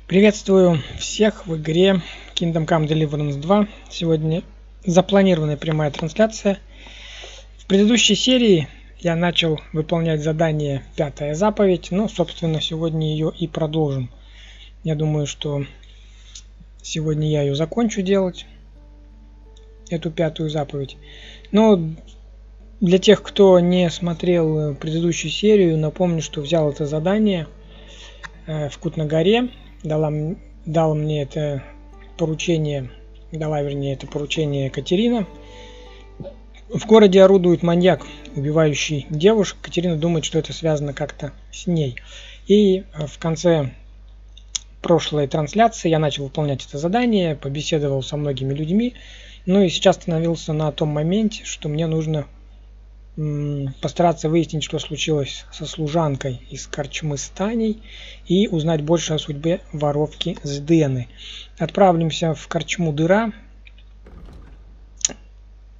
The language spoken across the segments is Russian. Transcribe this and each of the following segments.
Приветствую всех в игре Kingdom Come Deliverance 2. Сегодня запланированная прямая трансляция. В предыдущей серии я начал выполнять задание «Пятая заповедь», но, собственно, сегодня ее и продолжим. Я думаю, что сегодня я ее закончу делать, эту пятую заповедь. Но для тех, кто не смотрел предыдущую серию, напомню, что взял это задание в Кутна-горе. Дала мне это поручение Катерина. В городе орудует маньяк, убивающий девушек. Катерина думает, что это связано как-то с ней. И в конце прошлой трансляции я начал выполнять это задание, побеседовал со многими людьми. Ну и сейчас остановился на том моменте, что мне нужно постараться выяснить, что случилось со служанкой из корчмы с Таней, и узнать больше о судьбе воровки Здены. Отправимся в корчму Дыра.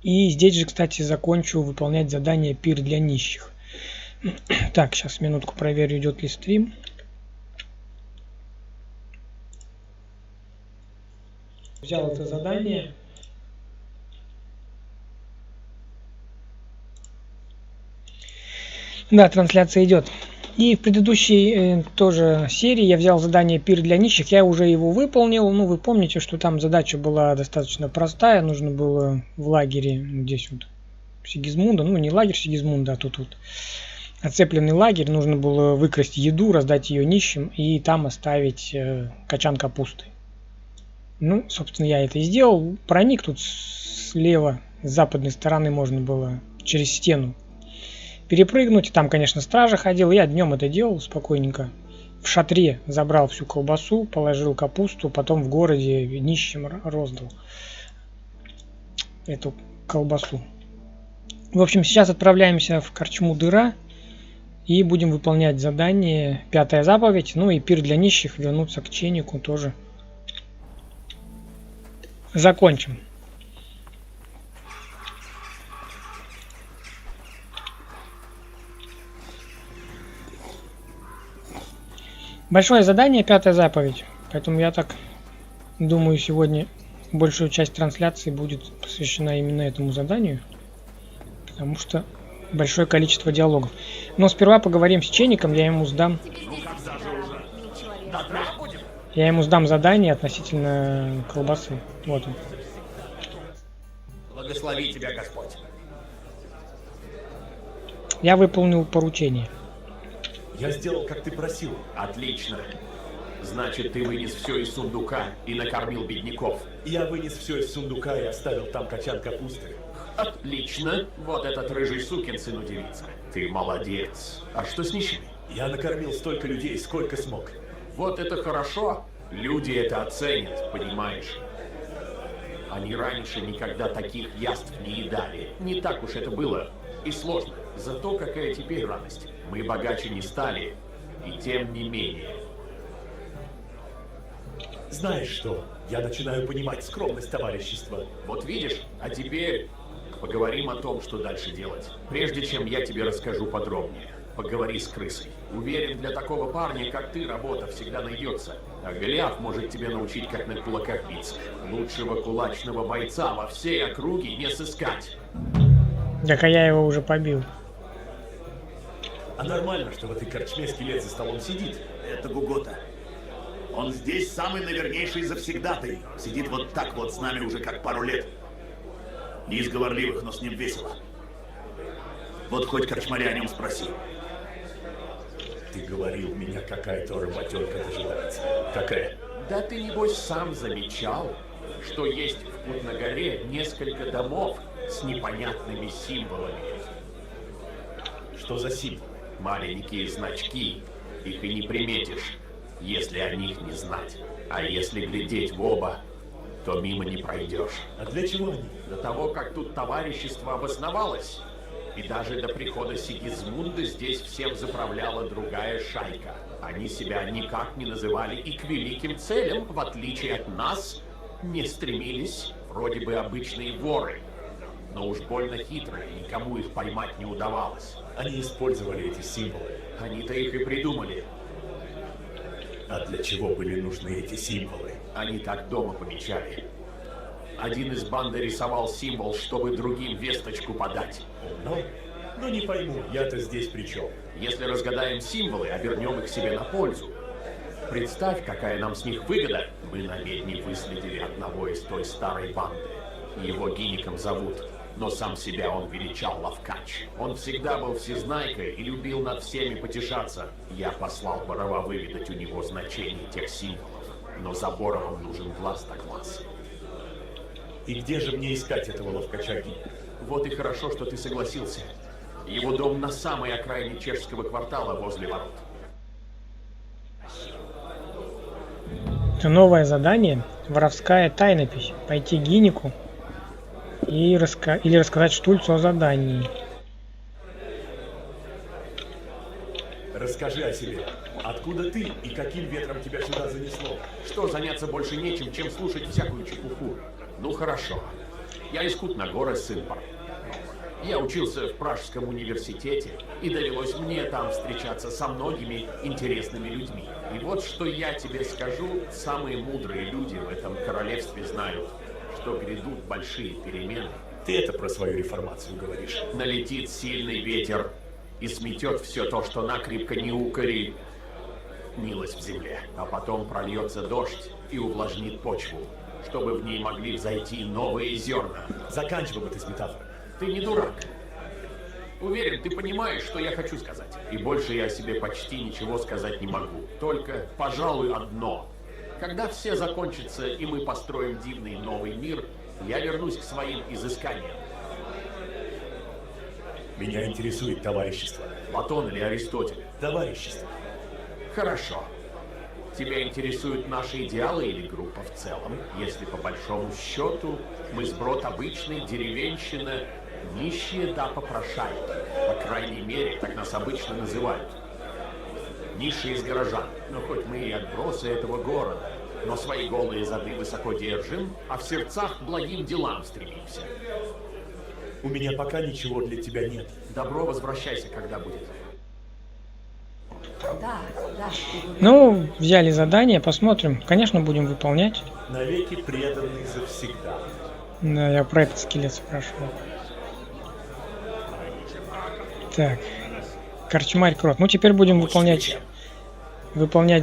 И здесь же, кстати, закончу выполнять задание «Пир для нищих». Так, сейчас минутку проверю, идет ли стрим. Взял это задание. Да, трансляция идет. И в предыдущей тоже серии я взял задание «Пир для нищих». Я уже его выполнил. Ну, вы помните, что там задача была достаточно простая. Нужно было в лагере, здесь вот Сигизмунда, ну не лагерь Сигизмунда, а тут вот оцепленный лагерь. Нужно было выкрасть еду, раздать ее нищим и там оставить качан капусты. Ну, собственно, я это и сделал. Проник тут слева, с западной стороны можно было через стену перепрыгнуть. Там, конечно, стража ходил. Я днем это делал спокойненько. В шатре забрал всю колбасу, положил капусту, потом в городе нищим роздал эту колбасу. В общем, сейчас отправляемся в корчму Дыра и будем выполнять задание «Пятая заповедь». Ну и «Пир для нищих», вернуться к чайнику тоже закончим. Большое задание, пятая заповедь. Поэтому я так думаю, сегодня большую часть трансляции будет посвящена именно этому заданию. Потому что большое количество диалогов. Но сперва поговорим с чайником, я ему сдам задание относительно колбасы. Вот он. Благослови тебя Господь. Я выполнил поручение. Я сделал, как ты просил. Отлично. Значит, ты вынес все из сундука и накормил бедняков. Я вынес все из сундука и оставил там качан капусты. Отлично. Вот этот рыжий сукин сын удивится. Ты молодец. А что с нищими? Я накормил столько людей, сколько смог. Вот это хорошо. Люди это оценят, понимаешь? Они раньше никогда таких яств не едали. Не так уж это было и сложно. Зато какая теперь радость. Мы богаче не стали, и тем не менее. Знаешь что? Я начинаю понимать скромность товарищества. Вот видишь, а теперь поговорим о том, что дальше делать. Прежде чем я тебе расскажу подробнее, поговори с крысой. Уверен, для такого парня, как ты, работа всегда найдется. А Голиаф может тебя научить, как на кулаках биться. Лучшего кулачного бойца во всей округе не сыскать. Так, а я его уже побил. А нормально, что в этой корчме скелет за столом сидит. Это Гугота. Он здесь самый навернейший завсегдатай. Сидит вот так вот с нами уже как пару лет. Не из говорливых, но с ним весело. Вот хоть корчмаря о нем спроси. Ты говорил, меня какая-то работенка дожидается. Какая? Да ты, небось, сам замечал, что есть в Кутна-горе несколько домов с непонятными символами. Что за символ? Маленькие значки. Их и не приметишь, если о них не знать. А если глядеть в оба, то мимо не пройдешь. А для чего они? До того, как тут товарищество обосновалось, и даже до прихода Сигизмунда здесь всем заправляла другая шайка. Они себя никак не называли и к великим целям, в отличие от нас, не стремились, вроде бы обычные воры. Но уж больно хитрые, никому их поймать не удавалось. Они использовали эти символы. Они-то их и придумали. А для чего были нужны эти символы? Они так дома помечали. Один из банды рисовал символ, чтобы другим весточку подать. Ну не пойму, я-то здесь при чем? Если разгадаем символы, обернем их себе на пользу. Представь, какая нам с них выгода. Мы на медне выследили одного из той старой банды. Его Гинником зовут, но сам себя он величал Лавкач. Он всегда был всезнайкой и любил над всеми потешаться. Я послал Борова выведать у него значение тех символов. Но за Боровым нужен глаз да глаз. И где же мне искать этого Лавкача Гинника? Вот и хорошо, что ты согласился. Его дом на самой окраине чешского квартала возле ворот. Новое задание. Воровская тайнопись. Пойти к Гиннику и или рассказать Штульцу о задании. Расскажи о себе. Откуда ты и каким ветром тебя сюда занесло? Что, заняться больше нечем, чем слушать всякую чепуху? Ну хорошо. Я из Кутнагора, сын пар. Я учился в Пражском университете, и довелось мне там встречаться со многими интересными людьми. И вот что я тебе скажу, самые мудрые люди в этом королевстве знают, что грядут большие перемены. Ты это про свою реформацию говоришь. Налетит сильный ветер и сметет все то, что накрепко не укоренилось в земле. А потом прольется дождь и увлажнит почву, чтобы в ней могли взойти новые зерна. Заканчивай бы ты с метафорой. Ты не дурак. Уверен, ты понимаешь, что я хочу сказать. И больше я о себе почти ничего сказать не могу. Только, пожалуй, одно. Когда все закончится и мы построим дивный новый мир, я вернусь к своим изысканиям. Меня интересует товарищество. Платон или Аристотель? Товарищество. Хорошо. Тебя интересуют наши идеалы или группа в целом? Если по большому счету мы сброд обычной деревенщины, нищие да попрошайки. По крайней мере, так нас обычно называют. Низшие из горожан. Но хоть мы и отбросы этого города, но свои голые зады высоко держим, а в сердцах к благим делам стремимся. У меня пока ничего для тебя нет. Добро, возвращайся, когда будет. Да. Ну, взяли задание, посмотрим. Конечно, будем выполнять. Навеки преданный завсегда. Да, я про этот скелет спрашивал. Так. Корчмарь Крот. Ну, теперь будем выполнять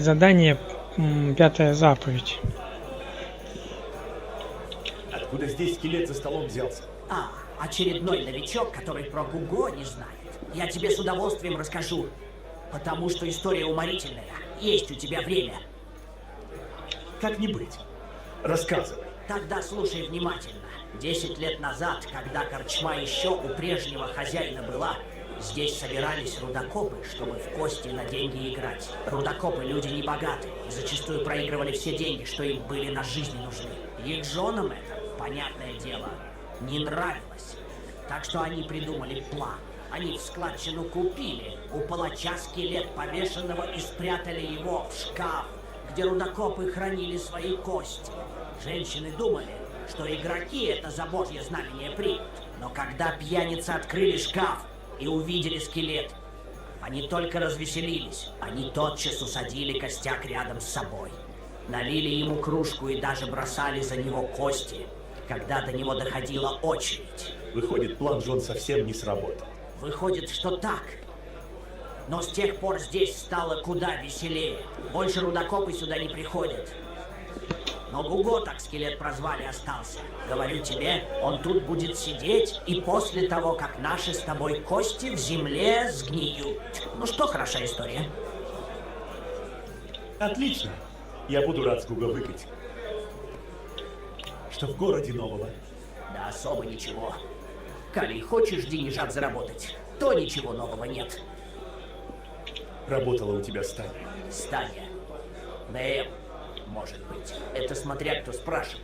задание. Пятая заповедь. Откуда здесь скелет за столом взялся? Очередной новичок, который про Гуго не знает. Я тебе с удовольствием расскажу. Потому что история уморительная. Есть у тебя время. Как не быть? Рассказывай. Тогда слушай внимательно. 10 лет назад, когда корчма еще у прежнего хозяина была, здесь собирались рудокопы, чтобы в кости на деньги играть. Рудокопы люди небогатые и зачастую проигрывали все деньги, что им были на жизнь нужны. Их женам это, понятное дело, не нравилось. Так что они придумали план. Они в складчину купили у палача скелет повешенного и спрятали его в шкаф, где рудокопы хранили свои кости. Женщины думали, что игроки это за божье знамение примут. Но когда пьяницы открыли шкаф и увидели скелет, они только развеселились. Они тотчас усадили костяк рядом с собой. Налили ему кружку и даже бросали за него кости, когда до него доходила очередь. Выходит, план жен совсем не сработал. Выходит, что так. Но с тех пор здесь стало куда веселее. Больше рудокопы сюда не приходят. Но Гуго, так скелет прозвали, остался. Говорю тебе, он тут будет сидеть и после того, как наши с тобой кости в земле сгниют. Ну что, хорошая история? Отлично. Я буду рад с Гуго выкать. Что в городе нового? Да особо ничего. Коли хочешь денежат заработать, то ничего нового нет. Работала у тебя стая. Стая. НМ, может быть. Это смотря кто спрашивает.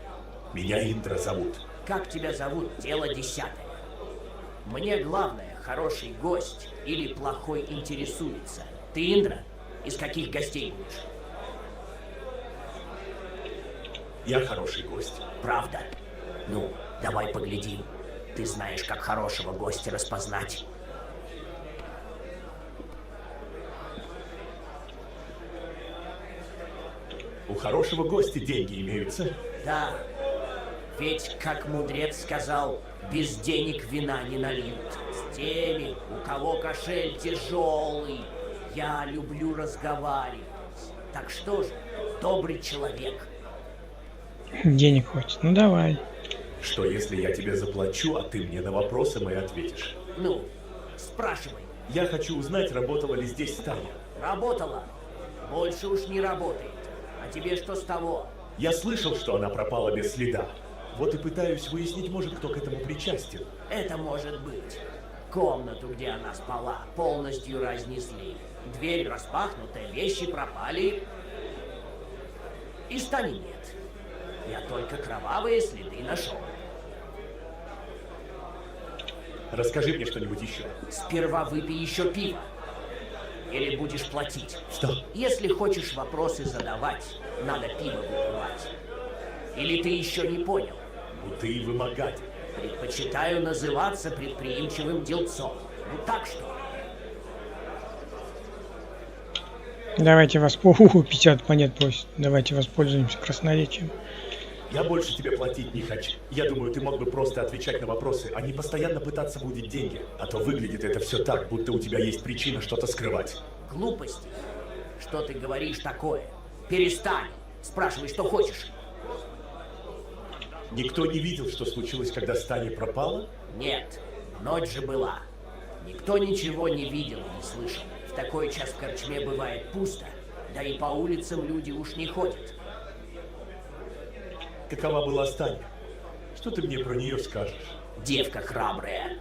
Меня Индра зовут. Как тебя зовут, дело 10. Мне главное, хороший гость или плохой интересуется. Ты, Индра, из каких гостей будешь? Я хороший гость. Правда? Ну, давай поглядим. Ты знаешь, как хорошего гостя распознать. У хорошего гостя деньги имеются. Да, ведь, как мудрец сказал, без денег вина не нальют. С теми, у кого кошель тяжелый, я люблю разговаривать. Так что же, добрый человек. Денег хочет. Ну давай. Что, если я тебе заплачу, а ты мне на вопросы мои ответишь? Ну, спрашивай. Я хочу узнать, работала ли здесь Таня. Работала. Больше уж не работает. А тебе что с того? Я слышал, что она пропала без следа. Вот и пытаюсь выяснить, может, кто к этому причастен. Это может быть. Комнату, где она спала, полностью разнесли. Дверь распахнута, вещи пропали. И Тани нет. Я только кровавые следы нашел. Расскажи мне что-нибудь еще. Сперва выпей еще пиво. Или будешь платить. Что? Если хочешь вопросы задавать, надо пиво выпивать. Или ты еще не понял? Ну ты вымогатель. Предпочитаю называться предприимчивым делцом. Ну так что? Давайте воспользуемся. 50 монет просит. Давайте воспользуемся красноречием. Я больше тебе платить не хочу. Я думаю, ты мог бы просто отвечать на вопросы, а не постоянно пытаться будить деньги. А то выглядит это все так, будто у тебя есть причина что-то скрывать. Глупости. Что ты говоришь такое? Перестань. Спрашивай, что хочешь. Никто не видел, что случилось, когда Таня пропала? Нет. Ночь же была. Никто ничего не видел и не слышал. В такой час в корчме бывает пусто. Да и по улицам люди уж не ходят. Какова была Таня? Что ты мне про нее скажешь? Девка храбрая.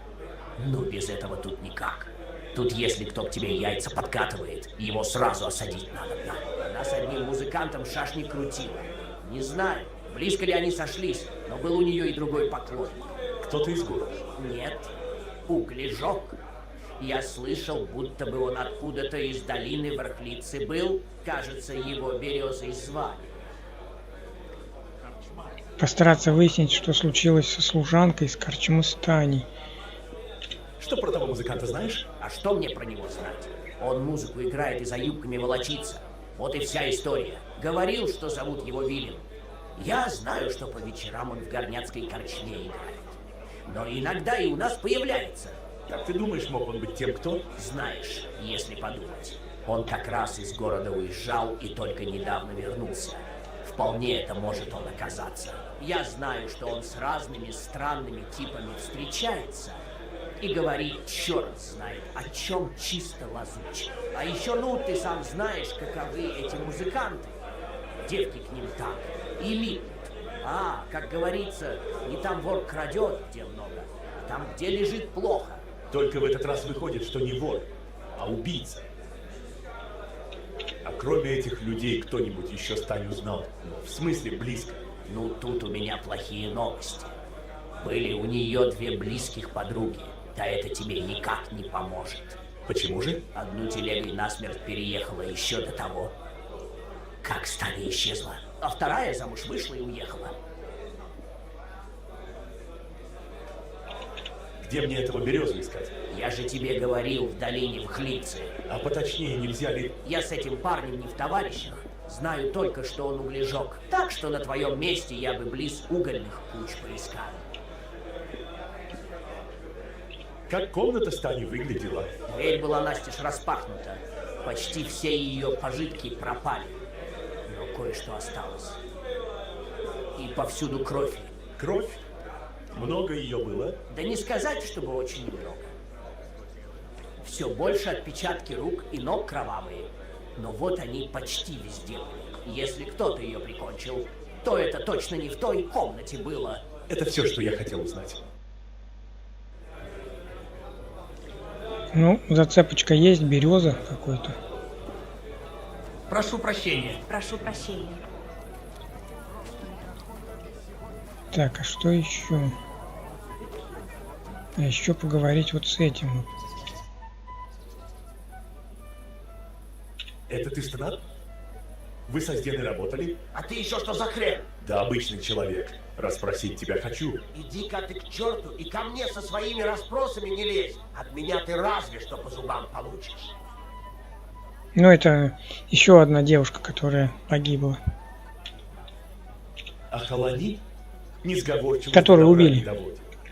Ну, без этого тут никак. Тут если кто к тебе яйца подкатывает, его сразу осадить надо. Она с одним музыкантом шашни крутила. Не знаю, близко ли они сошлись, но был у нее и другой поклонник. Кто-то из города? Нет, Углежок. Я слышал, будто бы он откуда-то из долины Вархлицы был. Кажется, его Березой звали. Постараться выяснить, что случилось со служанкой из корчмы с Таней. Что про того музыканта знаешь? А что мне про него знать? Он музыку играет и за юбками волочится. Вот и вся история. Говорил, что зовут его Вилем. Я знаю, что по вечерам он в горняцкой корчме играет. Но иногда и у нас появляется. Как ты думаешь, мог он быть тем, кто? Знаешь, если подумать, он как раз из города уезжал и только недавно вернулся. Вполне это может он оказаться. Я знаю, что он с разными странными типами встречается и говорит, черт знает, о чем чисто лазуче. А еще, ну, ты сам знаешь, каковы эти музыканты. Девки к ним так и липнут. А, как говорится, не там вор крадет, где много, а там, где лежит, плохо. Только в этот раз выходит, что не вор, а убийца. А кроме этих людей кто-нибудь еще Таню знал? В смысле близко? Ну, тут у меня плохие новости. Были у нее две близких подруги. Да это тебе никак не поможет. Почему же? Одну телегой насмерть переехала еще до того, как Таня исчезла. А вторая замуж вышла и уехала. Где мне этого Березу искать? Я же тебе говорил, в долине Вхлицы. А поточнее, нельзя ли... Я с этим парнем не в товарищах. Знаю только, что он углежок. Так что на твоем месте я бы близ угольных куч поискал. Как комната с Таней выглядела? Дверь была настежь распахнута. Почти все ее пожитки пропали. Но кое-что осталось. И повсюду кровь. Кровь? Много ее было? Да не сказать, чтобы очень много. Все больше отпечатки рук и ног кровавые. Но вот они почти везде были. Если кто-то ее прикончил, то это точно не в той комнате было. Это все, что я хотел узнать. Ну, зацепочка есть, береза какой-то. Прошу прощения. Прошу прощения. Так, а что еще? А еще поговорить вот с этим вот. Это ты Стенат? Вы со Зденой работали? А ты еще что за хрен? Да обычный человек. Расспросить тебя хочу. Иди-ка ты к черту и ко мне со своими расспросами не лезь. От меня ты разве что по зубам получишь. Ну, это еще одна девушка, которая погибла. А Халани? Несговорчивый. Который убили.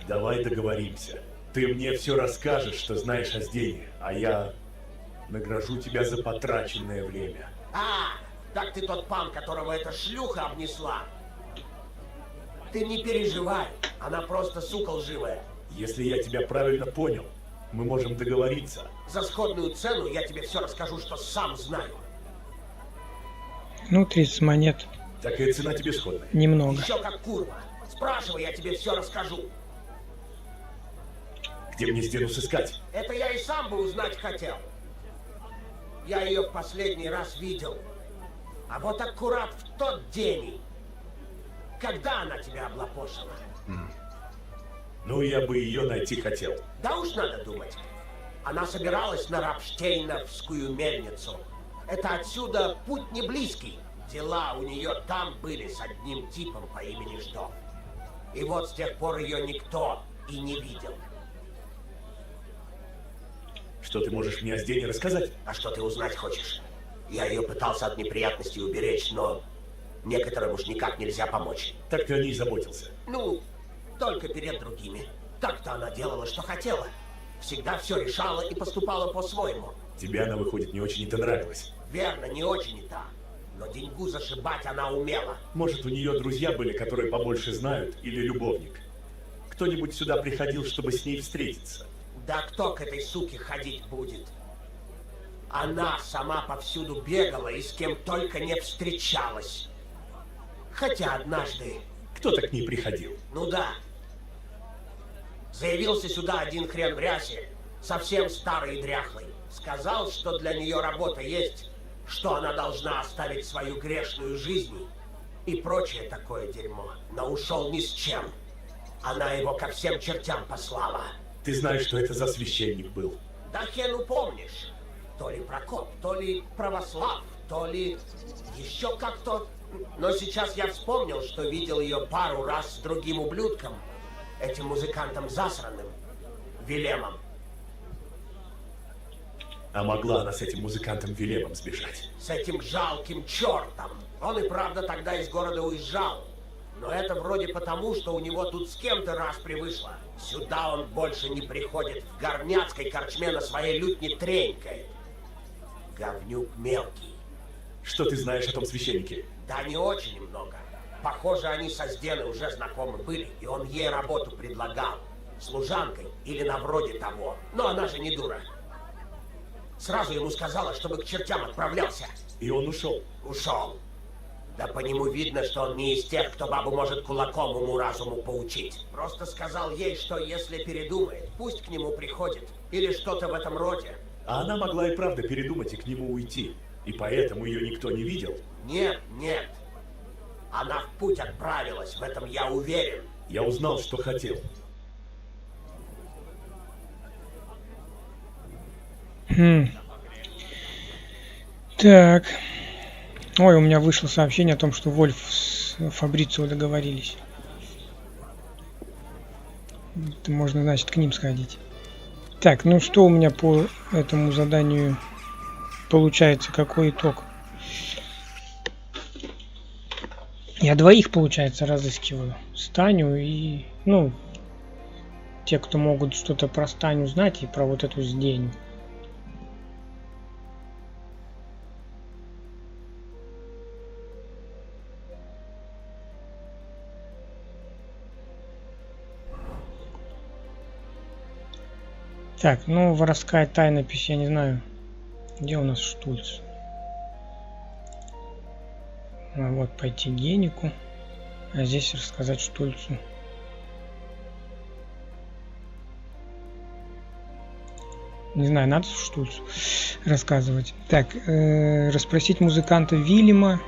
Давай договоримся. Ты мне все расскажешь, что знаешь о Здене, а я награжу тебя за потраченное время. А, так ты тот пан, которого эта шлюха обнесла. Ты не переживай, она просто сука лживая. Если я тебя правильно понял, мы можем договориться. За сходную цену я тебе все расскажу, что сам знаю. Ну, 30 монет. Такая цена тебе сходная. Немного. Еще как курва. Спрашивай, я тебе все расскажу. Где мне Здену сыскать? Это я и сам бы узнать хотел. Я ее в последний раз видел. А вот аккурат в тот день, когда она тебя облапошила. Ну, я бы ее найти хотел. Да уж надо думать. Она собиралась на Рапштейновскую мельницу. Это отсюда путь не близкий. Дела у нее там были с одним типом по имени Ждов. И вот с тех пор ее никто и не видел. Что ты можешь мне о Здене рассказать? А что ты узнать хочешь? Я ее пытался от неприятностей уберечь, но некоторым уж никак нельзя помочь. Так ты о ней заботился. Ну, только перед другими. Так-то она делала, что хотела. Всегда все решала и поступала по-своему. Тебе она, выходит, не очень-то нравилась. Верно, не очень и так. Но деньгу зашибать она умела. Может, у нее друзья были, которые побольше знают, или любовник. Кто-нибудь сюда приходил, чтобы с ней встретиться? Да кто к этой суке ходить будет? Она сама повсюду бегала и с кем только не встречалась. Хотя однажды... Кто-то к ней приходил. Ну да. Заявился сюда один хрен в рясе, совсем старый и дряхлый. Сказал, что для нее работа есть, что она должна оставить свою грешную жизнь и прочее такое дерьмо. Но ушел ни с чем. Она его ко всем чертям послала. Ты знаешь, что это за священник был? Да хрен упомнишь. То ли Прокоп, то ли Православ, то ли еще как-то. Но сейчас я вспомнил, что видел ее пару раз с другим ублюдком, этим музыкантом засранным, Вилемом. А могла она с этим музыкантом Вилемом сбежать? С этим жалким чертом. Он и правда тогда из города уезжал. Но это вроде потому, что у него тут с кем-то распри вышло. Сюда он больше не приходит. В горняцкой корчме на своей лютне тренькает. Говнюк мелкий. Что ты знаешь о том священнике? Да не очень много. Похоже, они со Зденой уже знакомы были, и он ей работу предлагал. Служанкой или на вроде того. Но она же не дура. Сразу ему сказала, чтобы к чертям отправлялся. И он ушел? Ушел. Да по нему видно, что он не из тех, кто бабу может кулаком уму-разуму поучить. Просто сказал ей, что если передумает, пусть к нему приходит. Или что-то в этом роде. А она могла и правда передумать и к нему уйти. И поэтому ее никто не видел? Нет, нет. Она в путь отправилась, в этом я уверен. Я узнал, что хотел. Так. Ой, у меня вышло сообщение о том, что Вольф с Фабрицио договорились. Это можно, значит, к ним сходить. Так, ну что у меня по этому заданию получается? Какой итог? Я двоих, получается, разыскиваю. Станю и... Ну, те, кто могут что-то про Станю знать и про вот эту Зденю. Так, ну, воровская тайнопись, я не знаю, где у нас Штульц. А вот пойти Генику, а здесь рассказать Штульцу. Не знаю, надо Штульцу рассказывать. Так, расспросить музыканта Вильяма.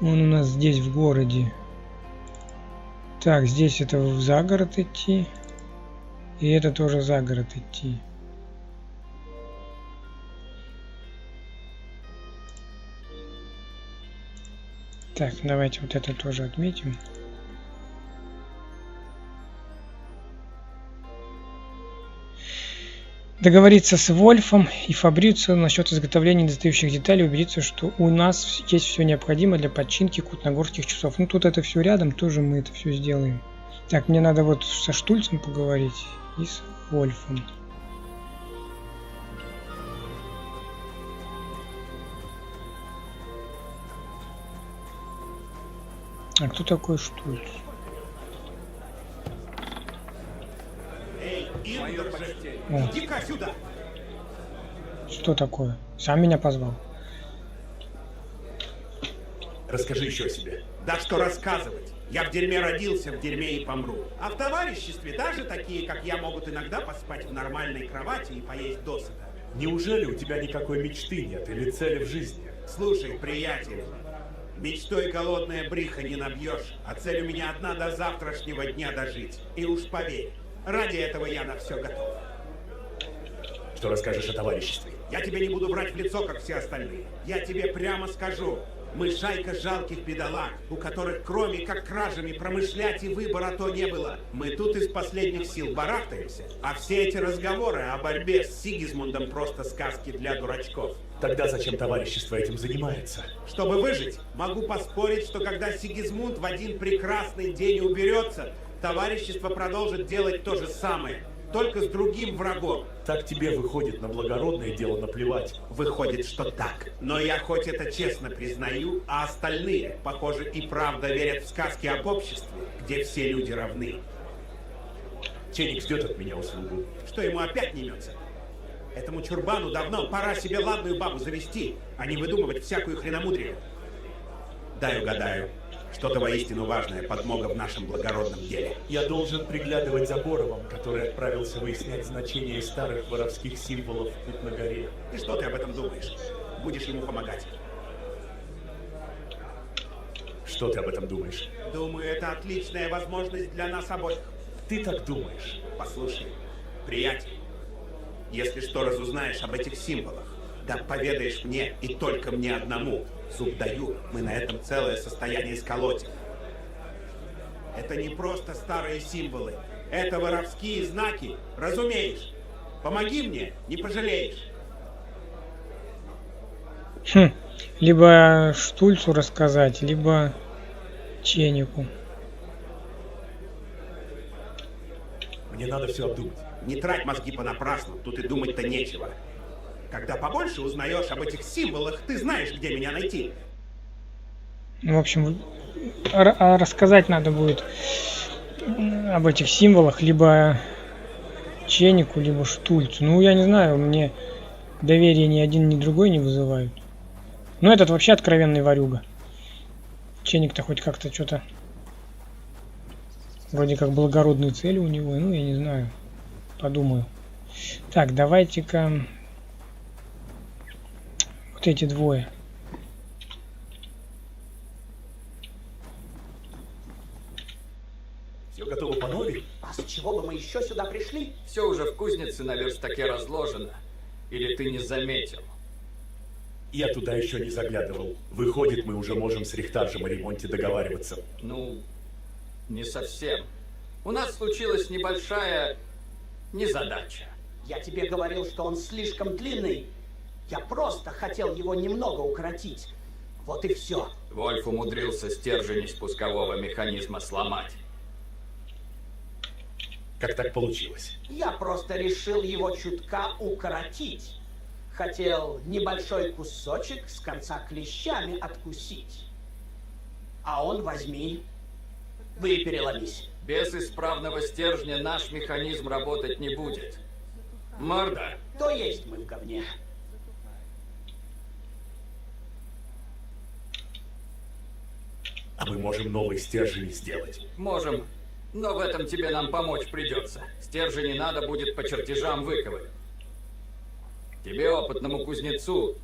Он у нас здесь в городе. Так, здесь это в загород идти. И это тоже за город идти. Так, давайте вот это тоже отметим. договориться с Вольфом и Фабрицио насчет изготовления недостающих деталей, убедиться, что у нас есть все необходимое для починки кутногорских часов. Ну, тут это все рядом, тоже мы это все сделаем. Так, мне надо вот со Штульцем поговорить и с Вольфом. А кто такой Штульц? Эй, Ингер, О, иди-ка сюда! что такое? Сам меня позвал. Расскажи еще о себе. Да что рассказывать? Я в дерьме родился, в дерьме и помру. А в товариществе даже такие, как я, могут иногда поспать в нормальной кровати и поесть досыта. Неужели у тебя никакой мечты нет или цели в жизни? Слушай, приятель, мечтой голодная бриха не набьешь, а цель у меня одна до завтрашнего дня дожить. И уж поверь, ради этого я на все готов. Что расскажешь о товариществе? Я тебе не буду брать в лицо, как все остальные. Я тебе прямо скажу. Мы шайка жалких бедолаг, у которых кроме как кражами промышлять и выбора то не было. Мы тут из последних сил барахтаемся, а все эти разговоры о борьбе с Сигизмундом просто сказки для дурачков. Тогда зачем товарищество этим занимается? Чтобы выжить, могу поспорить, что когда Сигизмунд в один прекрасный день уберется, товарищество продолжит делать то же самое, только с другим врагом. Так тебе выходит на благородное дело наплевать. Выходит, что так. Но я хоть это честно признаю, а остальные, похоже, и правда верят в сказки об обществе, где все люди равны. Ченик ждет от меня услугу. Что ему опять не имется? Этому чурбану давно пора себе ладную бабу завести, а не выдумывать всякую хреномудрию. Дай угадаю. Что-то воистину важное подмога в нашем благородном деле. Я должен приглядывать за Боровым, который отправился выяснять значение старых воровских символов тут на горе. И что ты об этом думаешь? Будешь ему помогать? Что ты об этом думаешь? Думаю, это отличная возможность для нас обоих. Ты так думаешь? Послушай, приятель, если что разузнаешь об этих символах, да поведаешь мне и только мне одному, зуб даю, мы на этом целое состояние сколотим. Это не просто старые символы, это воровские знаки, разумеешь? Помоги мне, не пожалеешь. Либо Штульцу рассказать, либо Ченику. Мне надо все обдумать. Не трать мозги понапрасну, тут и думать-то нечего. Когда побольше узнаешь об этих символах, ты знаешь, где меня найти. В общем, рассказать надо будет об этих символах либо Ченику, либо Штульцу. Ну, я не знаю, мне доверия ни один, ни другой не вызывают. Ну, этот вообще откровенный ворюга. Ченик-то хоть как-то что-то... Вроде как благородные цели у него. Ну, я не знаю. Подумаю. Так, давайте-ка... Вот эти двое. Все готово по новой? А с чего бы мы еще сюда пришли? Все уже в кузнице на верстаке разложено. Или ты не заметил? Я туда еще не заглядывал. Выходит, мы уже можем с Рихтаржем о ремонте договариваться. Ну, не совсем. У нас случилась небольшая незадача. Я тебе говорил, что он слишком длинный. Я просто хотел его немного укоротить. Вот и все. Вольф умудрился стержень спускового механизма сломать. Как так получилось? Я просто решил его чутка укоротить. Хотел небольшой кусочек с конца клещами откусить. А он возьми, вы и переломись. Без исправного стержня наш механизм работать не будет. Морда. То есть мы в говне. А мы можем новый стержень сделать. Можем. Но в этом тебе нам помочь придется. Стержени надо будет по чертежам выковать. Тебе, опытному кузнецу,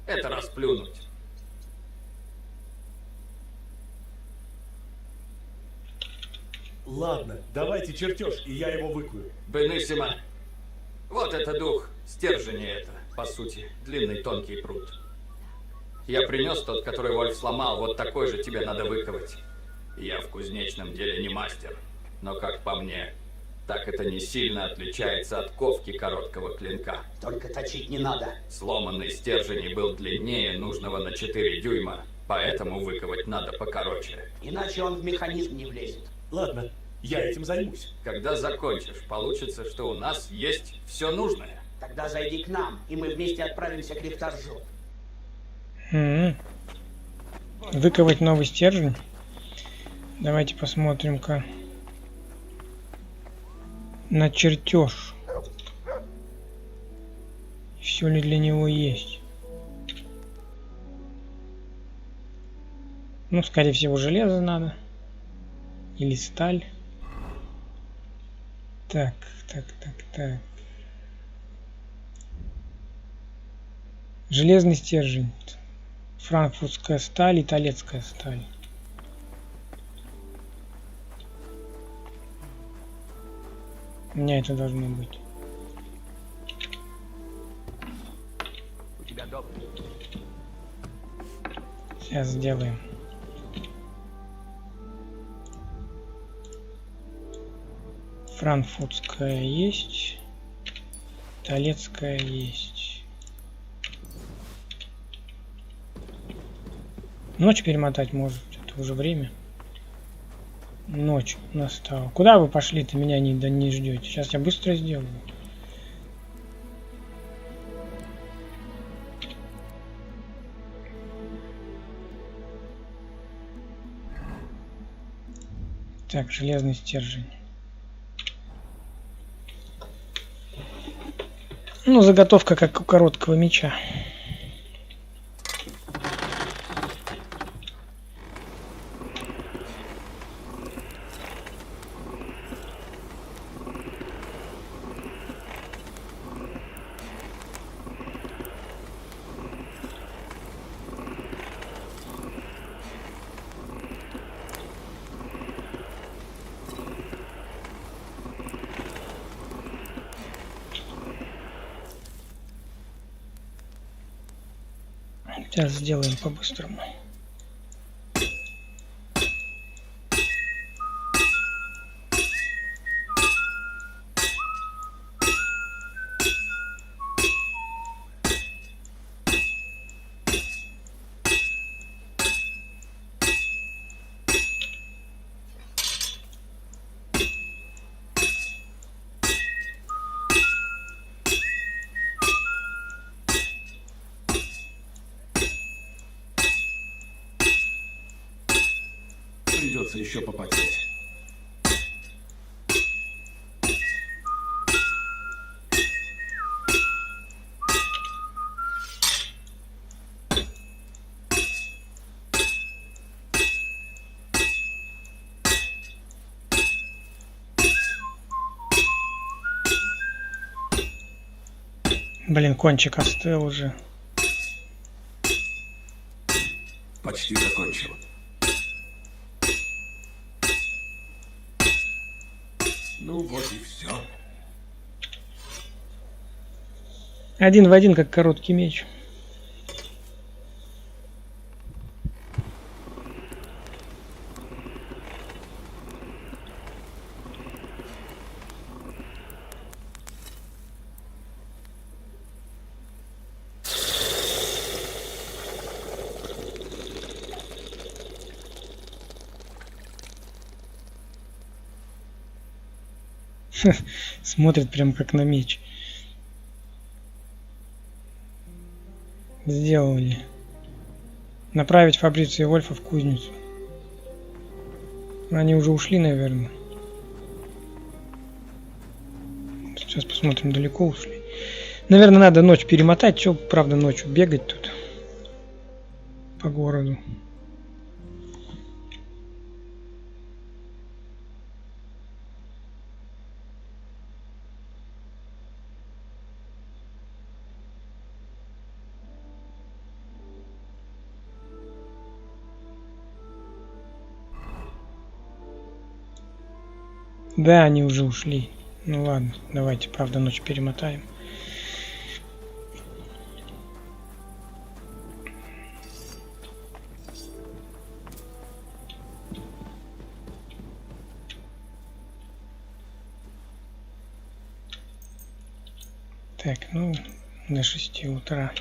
это расплюнуть. Ладно, давайте чертеж, и я его выкую. Бенissимо. Вот это дух. Стержени это, по сути. Длинный тонкий пруд. Я принес тот, который Вольф сломал. Вот такой же тебе надо выковать. Я в кузнечном деле не мастер. Но как по мне, так это не сильно отличается от ковки короткого клинка. Только точить не надо. Сломанный стержень был длиннее нужного на 4 дюйма, поэтому выковать надо покороче. Иначе он в механизм не влезет. Ладно, я этим займусь. Когда закончишь, получится, что у нас есть все нужное. Тогда зайди к нам, и мы вместе отправимся к Рихтаржу. Выковать новый стержень. Давайте посмотрим-ка на чертеж. Все ли для него есть. Ну, скорее всего, железо надо. Или сталь. Так. Железный стержень. Франкфуртская сталь и талецкая сталь. У меня это должно быть. У тебя добрый. Сейчас сделаем. Франкфуртская есть. Талецкая есть. Ночь перемотать может. Это уже время. Ночь настала. Куда вы пошли-то? Меня не ждете. Сейчас я быстро сделаю. Так, железный стержень. Ну, заготовка как у короткого меча. Сейчас сделаем по-быстрому. Придется еще попотеть. Блин, кончик остыл уже. Почти закончил. Ну вот и все. Один в один, как короткий меч. Смотрит прям как на меч. Сделали. Направить Фабрицио и Вольфа в кузницу. Они уже ушли, наверное. Сейчас посмотрим, далеко ушли. Наверное, надо ночь перемотать. Че, правда, ночью бегать тут по городу. Да, они уже ушли. Ну ладно, давайте, правда, ночь перемотаем. Так, ну, до 6 утра.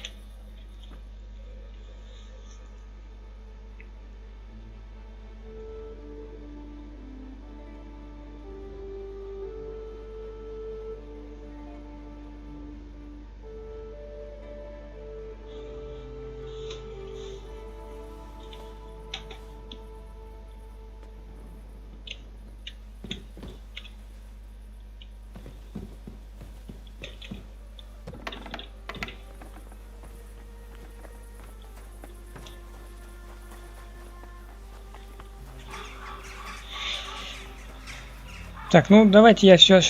Так, ну давайте я сейчас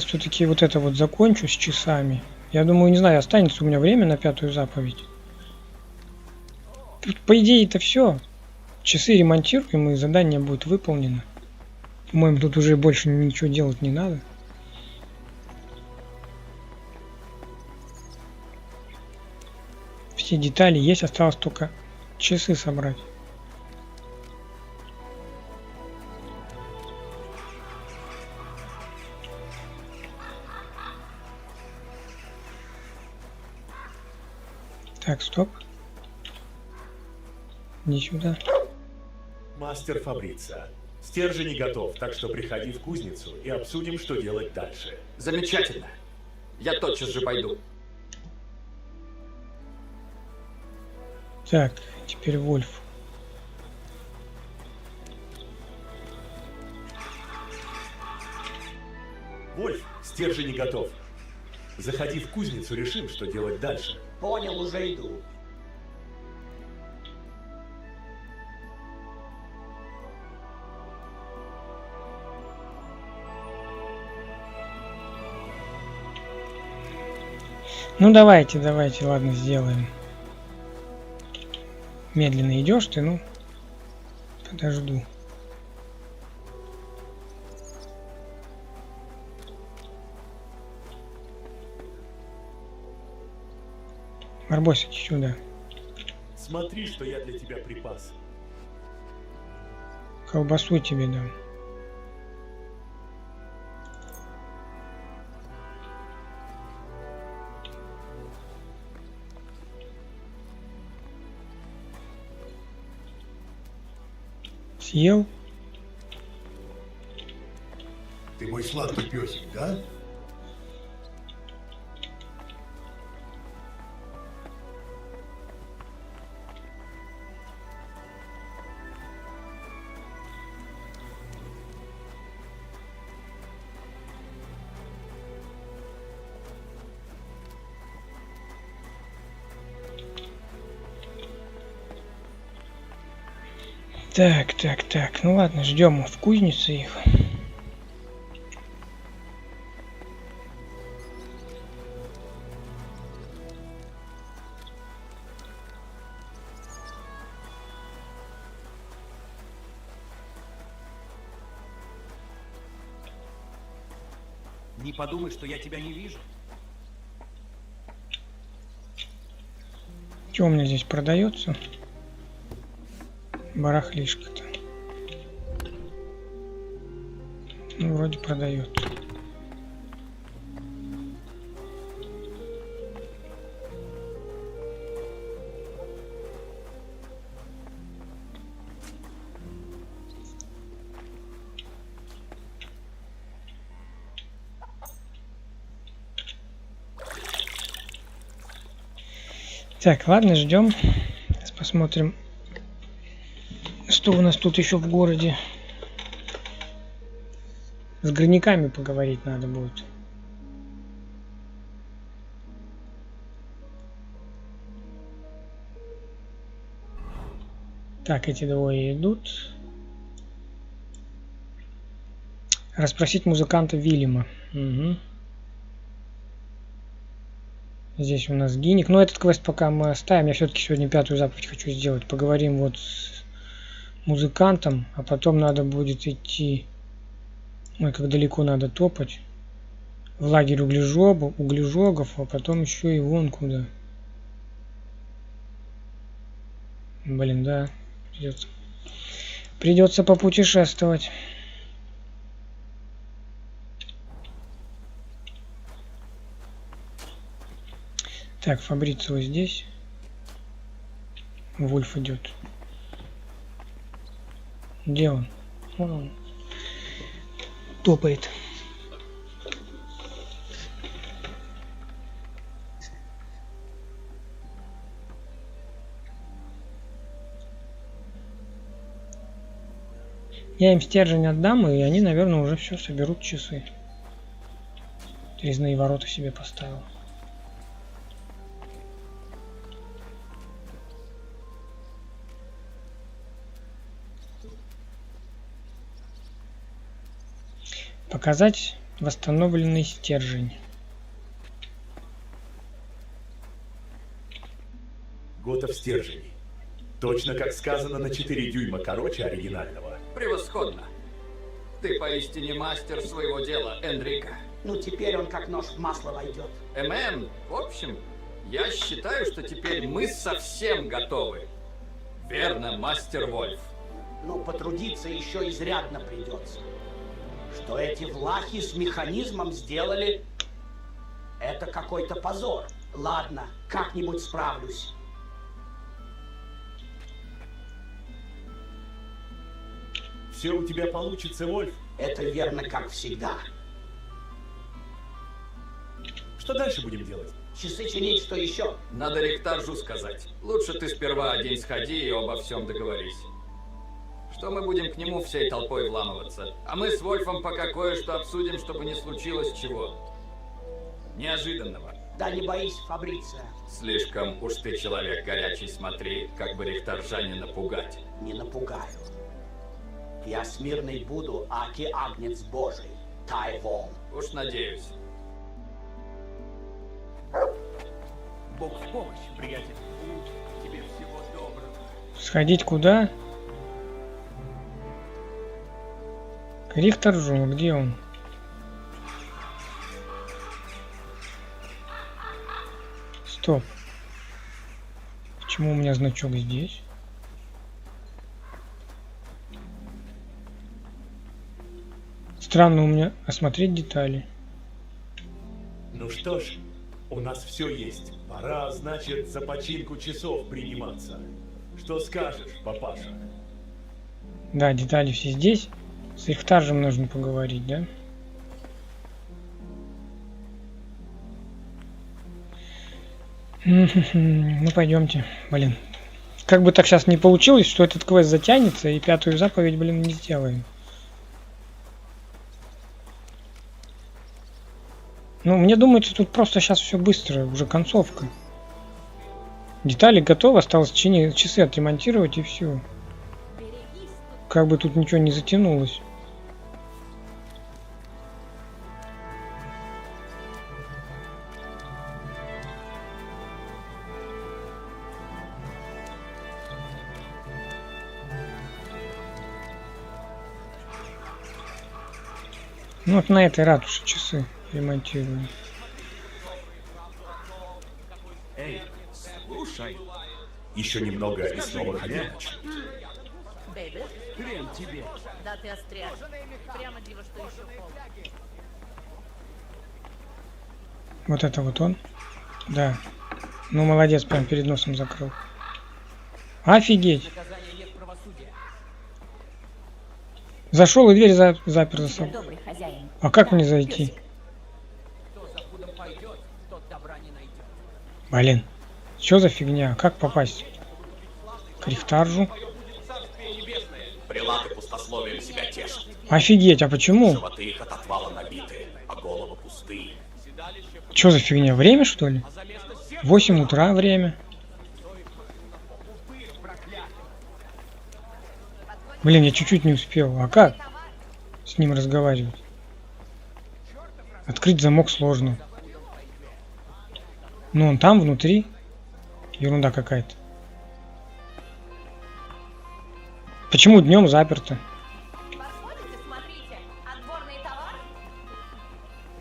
все-таки вот это вот закончу с часами. Я думаю, не знаю, останется у меня время на 5-ю заповедь. Тут, по идее, это все. Часы ремонтируем, и задание будет выполнено. По-моему, тут уже больше ничего делать не надо. Все детали есть, осталось только часы собрать. Так, стоп. Иди сюда. Мастер Фабрица, стержень готов, так что приходи в кузницу и обсудим, что делать дальше. Замечательно. Я тотчас же пойду. Так, теперь Вольф. Вольф, стержень готов. Заходи в кузницу, решим, что делать дальше. Понял, уже иду. Ну давайте, ладно, сделаем. Медленно идешь ты, ну, подожду. Барбосик, сюда. Смотри, что я для тебя припас. Колбасу тебе дам. Съел? Ты мой сладкий песик, да? Так. Ну ладно, ждем в кузнице их. Не подумай, что я тебя не вижу. Что у меня здесь продается? Барахлишко-то. Ну, вроде продает. Так, ладно, ждем. Сейчас посмотрим, что у нас тут еще в городе. С горняками поговорить надо будет. Так, эти двое идут. Расспросить музыканта Вильяма. Угу. Здесь у нас гиник. Но этот квест пока мы оставим. Я все-таки сегодня 5-ю заповедь хочу сделать. Поговорим вот с музыкантом, а потом надо будет идти... Ой, как далеко надо топать. В лагерь углежогов, а потом еще и вон куда. Блин, да. Придется попутешествовать. Так, Фабрицио здесь. Вульф идет. Где он? Вон он. Топает. Я им стержень отдам, и они, наверное, уже все соберут часы. Резные ворота себе поставил. Показать восстановленный стержень. Готов стержень. Точно как сказано, на 4 дюйма короче оригинального. Превосходно. Ты поистине мастер своего дела, Энрико. Ну, теперь он как нож в масло войдет. В общем, я считаю, что теперь мы совсем готовы. Верно, мастер Вольф. Ну, потрудиться еще изрядно придется. Что эти влахи с механизмом сделали, это какой-то позор. Ладно, как-нибудь справлюсь. Все у тебя получится, Вольф. Это верно, как всегда. Что дальше будем делать? Часы чинить, что еще? Надо Рихтаржу сказать. Лучше ты сперва один сходи и обо всем договорись. Что мы будем к нему всей толпой вламываться? А мы с Вольфом пока кое-что обсудим, чтобы не случилось чего неожиданного. Да не боись, Фабрицио. Слишком уж ты человек горячий, смотри, как бы Рихтаржа не напугать. Не напугаю. Я смирный буду, аки агнец Божий. Тайвон. Уж надеюсь. Бог в помощь, приятель. Тебе всего доброго. Сходить куда? К Рихтаржу, где он? Стоп. Почему у меня значок здесь? Странно у меня осмотреть детали. Ну что ж, у нас все есть. Пора, значит, за починку часов приниматься. Что скажешь, папаша? Да, детали все здесь. С Рихтаржем нужно поговорить, да? Ну, пойдемте. Блин. Как бы так сейчас не получилось, что этот квест затянется, и 5-ю заповедь, блин, не сделаем. Ну, мне думается, тут просто сейчас все быстро, уже концовка. Детали готовы, осталось часы отремонтировать и все. Как бы тут ничего не затянулось. Ну вот на этой ратуше часы ремонтируем. Эй, слушай. Еще немного и снова ходить начнут. Бэйби, Хрен тебе. да ты остряг. Прямо диво, что еще холодно. Вот это вот он? Да. Ну молодец, прям перед носом закрыл. Офигеть! Зашел и дверь запер за собой. Добрый хозяин. А как мне зайти? Блин, что за фигня? Как попасть? К Рихтаржу? Прилаты пустословием себя тешат. Офигеть, а почему? Животы их от отвала набиты, а головы пустые. Что за фигня? Время, что ли? 8 утра время. Блин, я чуть-чуть не успел. А как с ним разговаривать? Открыть замок сложно. Ну, он там, внутри. Ерунда какая-то. Почему днем заперто? Подходите, смотрите. Отборный товар?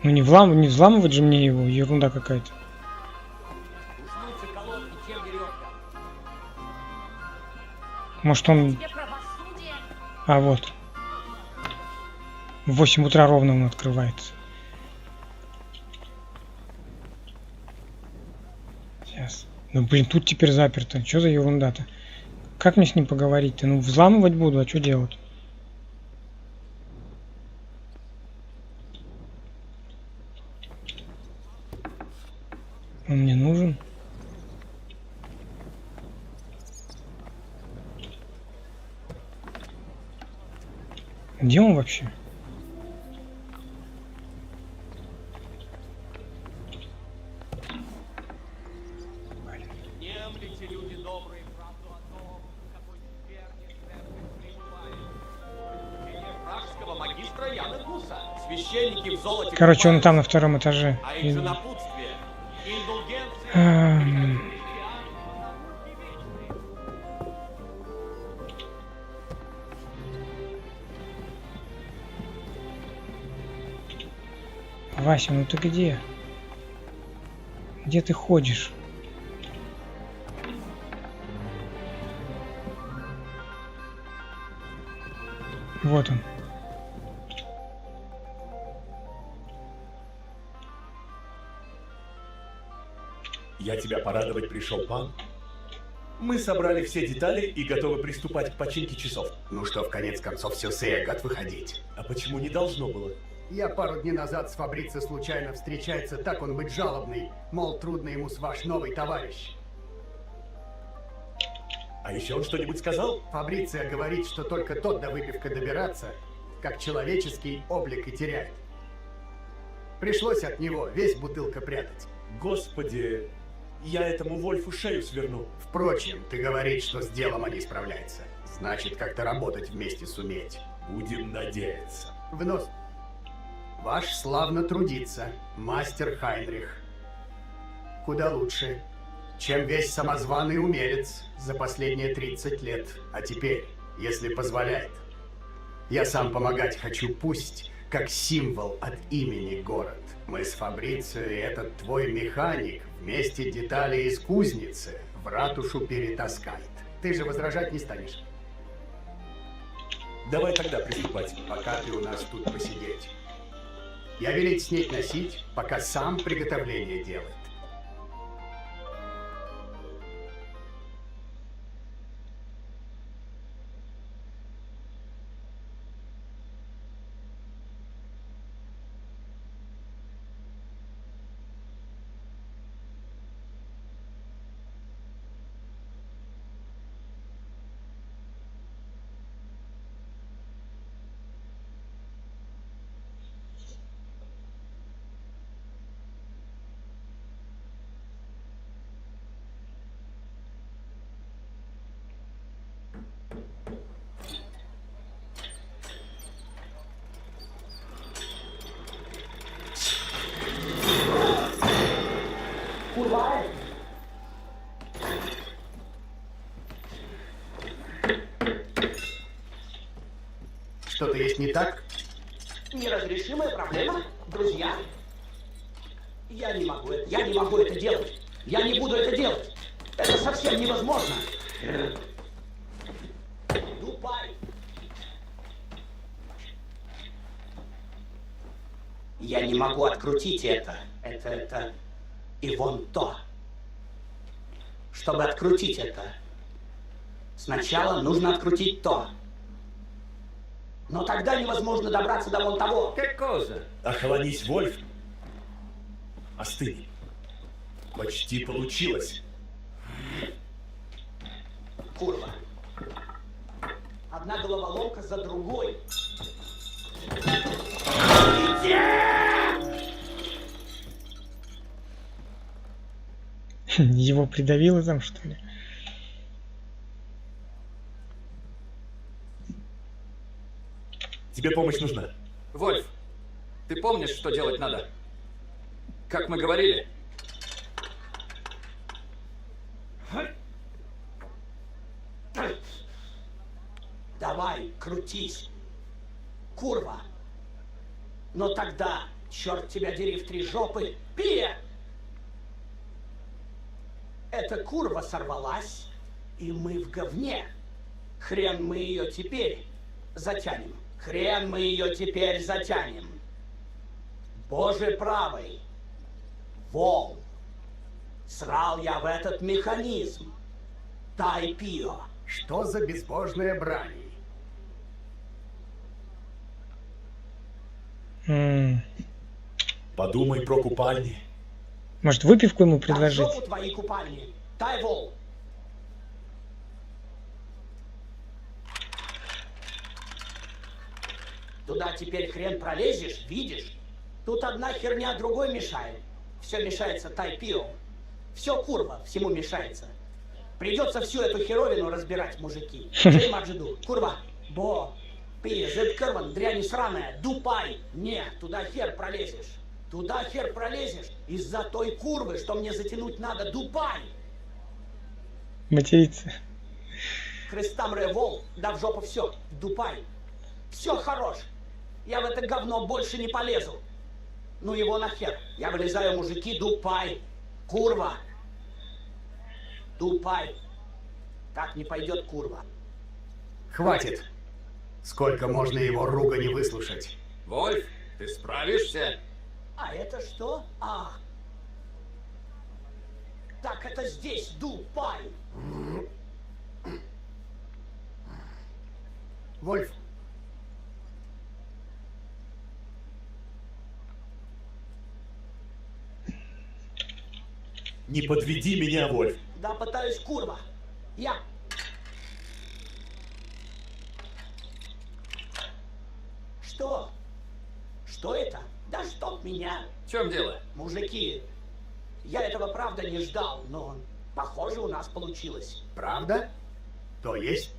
Ну, не взламывать же мне его. Ерунда какая-то. Может, он... Тебе правосудие? А, вот. В 8 утра ровно он открывается. Ну, блин, тут теперь заперто. Что за ерунда-то? Как мне с ним поговорить-то? Ну, взламывать буду, а что делать? Он мне нужен? Где он вообще? Священники в золоте. Короче, он там на втором этаже. А их же напутствие. Индулгенция. Вася, ну ты где? Где ты ходишь? Вот он. Я тебя порадовать пришел, пан. Мы собрали все детали и готовы приступать к починке часов. Ну что, в конец концов, все Сеягат выходить. А почему не должно было? Я пару дней назад с Фабрицио случайно встречается, так он быть жалобный. Мол, трудно ему с ваш новый товарищ. А еще он что-нибудь сказал? Фабрицио говорит, что только тот до выпивка добираться, как человеческий облик и теряет. Пришлось от него весь бутылка прятать. Господи, я этому Вольфу шею сверну. Впрочем, ты говоришь, что с делом они справляются. Значит, как-то работать вместе суметь. Будем надеяться. Вновь. Ваш славно трудится, мастер Хайнрих. Куда лучше, чем весь самозваный умелец за последние 30 лет. А теперь, если позволяет, я сам помогать хочу, пусть как символ от имени город. Мы с Фабрицио и этот твой механик вместе детали из кузницы в ратушу перетаскает. Ты же возражать не станешь. Давай тогда приступать. Пока ты у нас тут посидеть. Я велеть снеть носить, пока сам приготовление делает. Что-то есть не так? Неразрешимая проблема, друзья. Я не могу это делать. Я не буду это делать. Это совсем невозможно. Дубай. Я не могу открутить это. Это и вон то. Чтобы открутить это, сначала нужно открутить то. Но тогда невозможно добраться до вон того. Какого? Охладись, Вольф. Остынь. Почти получилось. Курва. Одна головоломка за другой. Его придавило там, что ли? Тебе помощь нужна. Вольф, ты помнишь, что делать надо? Как мы говорили? Давай, крутись. Курва. Но тогда, черт тебя дери в три жопы, Пия! Эта курва сорвалась, и мы в говне. Хрен мы ее теперь затянем. Хрен мы ее теперь затянем. Боже правый. Вол. Срал я в этот механизм. Тайпио. Что за безбожная брань? Подумай про купальни. Может, выпивку ему Да в предложить? жопу твои купальни. Тайвол. Туда теперь хрен пролезешь, видишь? Тут одна херня другой мешает. Все мешается Тайпио. Все курва, всему мешается. Придется всю эту херовину разбирать, мужики. Джей Маджиду, курва, бо, пи, зет кырван, дрянь сраная, дупай. Не, туда хер пролезешь. Туда хер пролезешь из-за той курвы, что мне затянуть надо, дупай. Материться. Христам револ, да в жопу все, дупай. Все хорош. Я в это говно больше не полезу. Ну его нахер. Я вылезаю, мужики, дупай. Курва. Дупай. Так не пойдет, курва. Хватит. Сколько можно его ругани выслушать? Вольф, ты справишься? А это что? А. Так это здесь, дупай. Вольф, Не подведи меня, Вольф. Да пытаюсь, курва. Я. Что? Что это? Да чтоб меня. В чем дело? Мужики, я этого правда не ждал, но похоже у нас получилось. правда? То есть?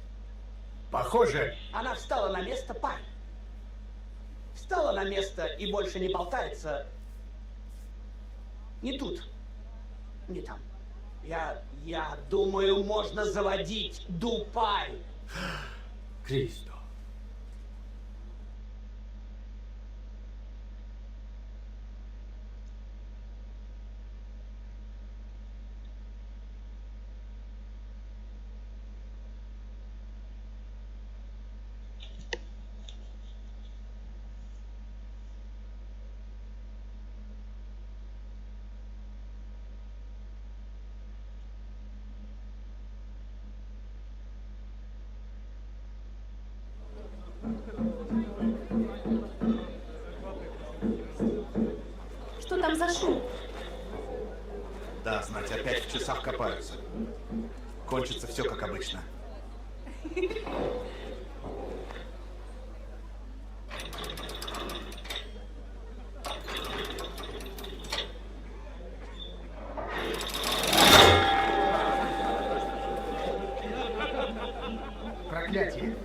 Похоже. Она встала на место, парень. Встала на место и больше не болтается. Не тут. Не там. Я думаю, можно заводить. Дупай. Кристо. Что там за шум? Да, знать, опять в часах копаются. Кончится все как обычно. Проклятие.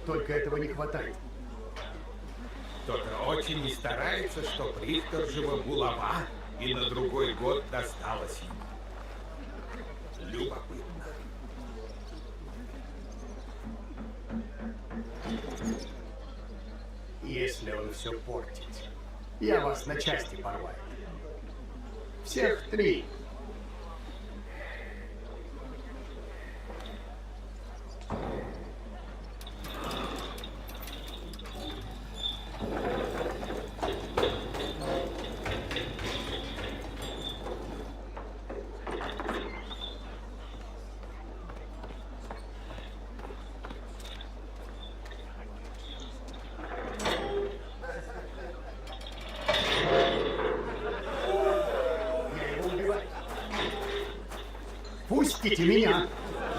Только этого не хватает. Кто-то очень не старается, чтоб Рихтержева булава и на другой год досталась ему. Любопытно. Если он все портит, я вас на части порваю. Всех три. Пустите меня!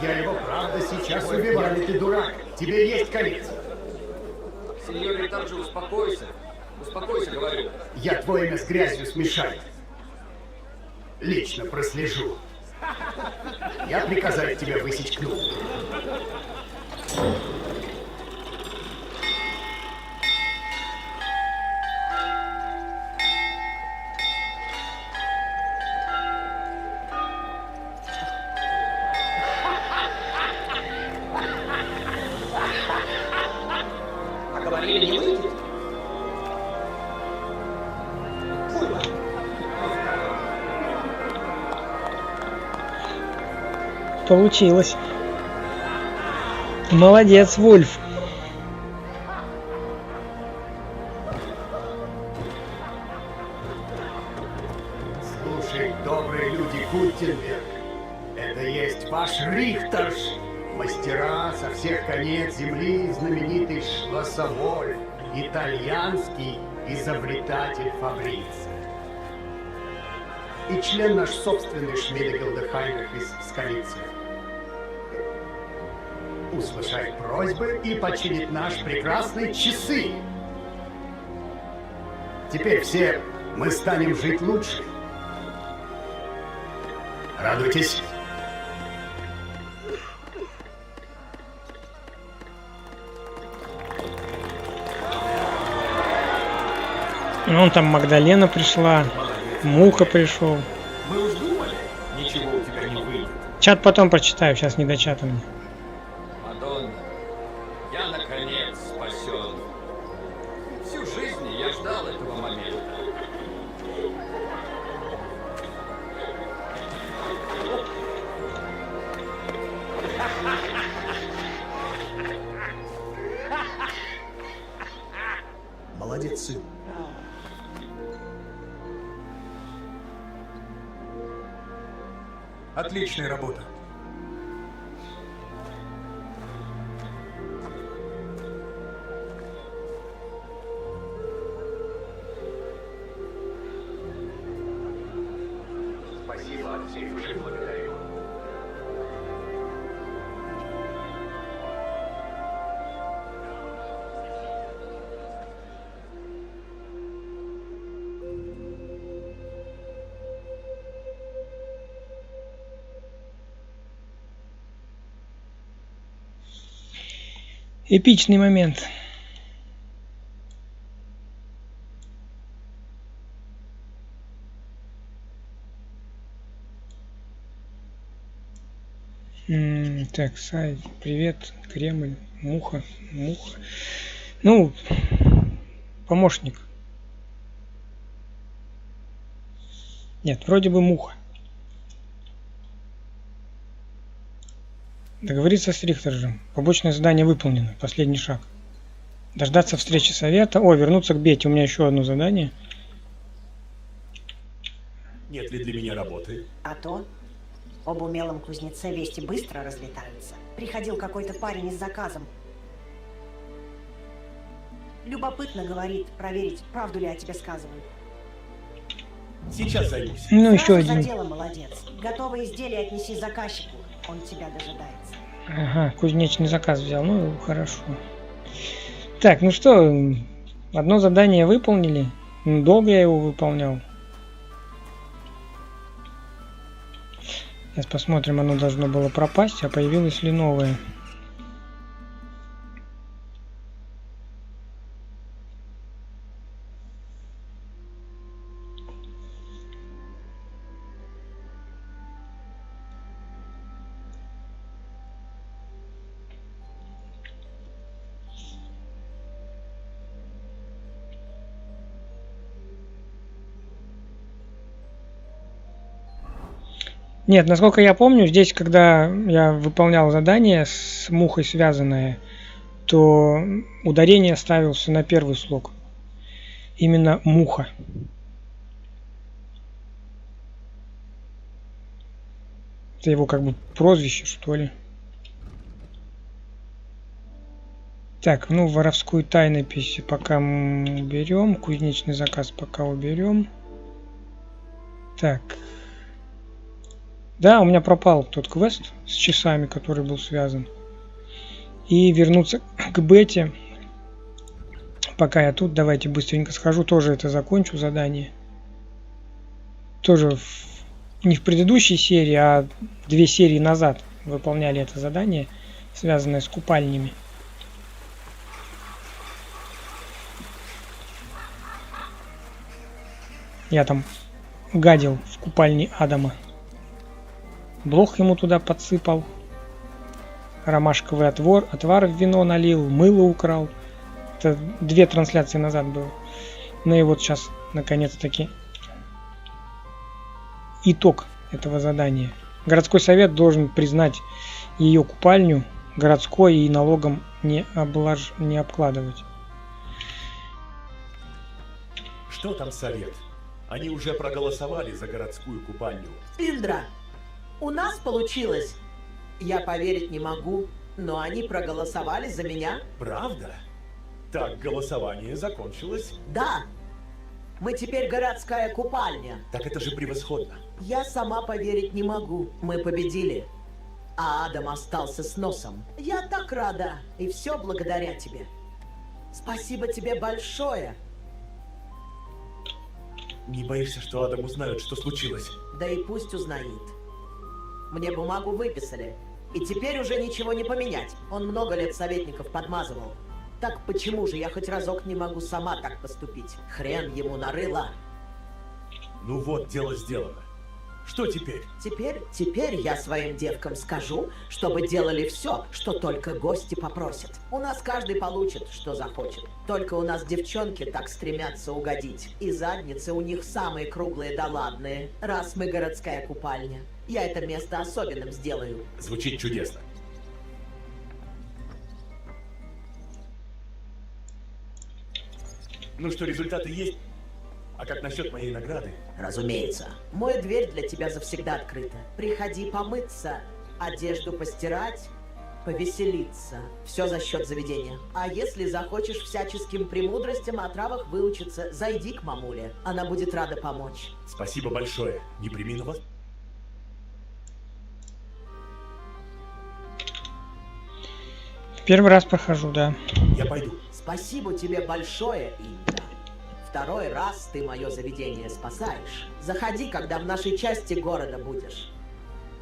Я его правда сейчас убиваю, ты дурак! Тебе есть конец! Сеньор Ритарджи, успокойся. Успокойся, говорю. Я твое имя с грязью смешаю. Лично прослежу. Я приказаю тебе высечь кнут. А говорили, не выйдет. Курва. Получилось. Молодец, Вольф. Слушай наши добрые люди Гутенберг. Это есть ваш Рихтерш, мастера со всех конец земли, знаменитый Шлоссовой, итальянский изобретатель фабриции. И член наш собственный Шмидегилде Хайнрих из столицы. Услышать просьбы и починить наши прекрасные часы. Теперь все мы станем жить лучше. Радуйтесь. Вон там Магдалена пришла, Муха пришел. Мы уж думали, ничего у тебя не выйдет. Чат потом прочитаю, сейчас не до чата мне. Мадонна, я наконец спасен. Всю жизнь я ждал этого момента. Молодец, сын. Отличная работа. Спасибо, от всей души благодарю. Эпичный момент. Так, сайт, привет, Кремль, Муха. Ну, помощник. Нет, вроде бы Муха. Договориться с Рихтержем. Побочное задание выполнено. Последний шаг. Дождаться встречи совета. О, вернуться к Бете. У меня еще одно задание. Нет ли для меня работы? А то об умелом кузнеце вести быстро разлетаются. Приходил какой-то парень с заказом. Любопытно, говорит, проверить, правду ли о тебе сказывают. Сейчас займусь. Ну, еще Сразу один. за дело, молодец. Готовое изделие отнеси заказчику. Он тебя дожидается. Ага, кузнечный заказ взял. Ну, хорошо. Так, ну что, одно задание выполнили. Долго я его выполнял. Сейчас посмотрим, оно должно было пропасть, а появилось ли новое. Нет, насколько я помню, здесь, когда я выполнял задание с Мухой связанное, то ударение ставился на первый слог. Именно Муха. Это его как бы прозвище, что ли. Так, ну воровскую тайнопись пока мы уберем. Кузнечный заказ пока уберем. Так. Да, у меня пропал тот квест с часами, который был связан. И вернуться к Бете. Пока я тут, давайте быстренько схожу. Тоже это закончу задание. Тоже не в предыдущей серии, а 2 серии назад выполняли это задание, связанное с купальнями. Я там гадил в купальне Адама. Блох ему туда подсыпал. Ромашковый отвар в вино налил. Мыло украл. Это 2 трансляции назад было. Ну и вот сейчас, наконец-таки, итог этого задания. Городской совет должен признать ее купальню городской и налогом не обкладывать. Что там совет? Они уже проголосовали за городскую купальню. Индра, у нас получилось. Я поверить не могу, но они проголосовали за меня. Правда? Так, голосование закончилось. Да. Мы теперь городская купальня. Так это же превосходно. Я сама поверить не могу. Мы победили. А Адам остался с носом. Я так рада. И все благодаря тебе. Спасибо тебе большое. Не боишься, что Адам узнает, что случилось? Да и пусть узнает. Мне бумагу выписали. И теперь уже ничего не поменять. Он много лет советников подмазывал. Так почему же я хоть разок не могу сама так поступить? Хрен ему нарыло. Ну вот, дело сделано. Что теперь? Теперь я своим девкам скажу, чтобы делали все, что только гости попросят. У нас каждый получит, что захочет. Только у нас девчонки так стремятся угодить. И задницы у них самые круглые да ладные. Раз мы городская купальня, я это место особенным сделаю. Звучит чудесно. Ну что, результаты есть? А как насчет моей награды? Разумеется. Моя дверь для тебя завсегда открыта. Приходи помыться, одежду постирать, повеселиться. Все за счет заведения. А если захочешь всяческим премудростям о травах выучиться, зайди к мамуле. Она будет рада помочь. Спасибо большое. Не премину вас. Первый раз прохожу, да. Я пойду. Спасибо тебе большое, Индра. Второй раз ты мое заведение спасаешь. Заходи, когда в нашей части города будешь.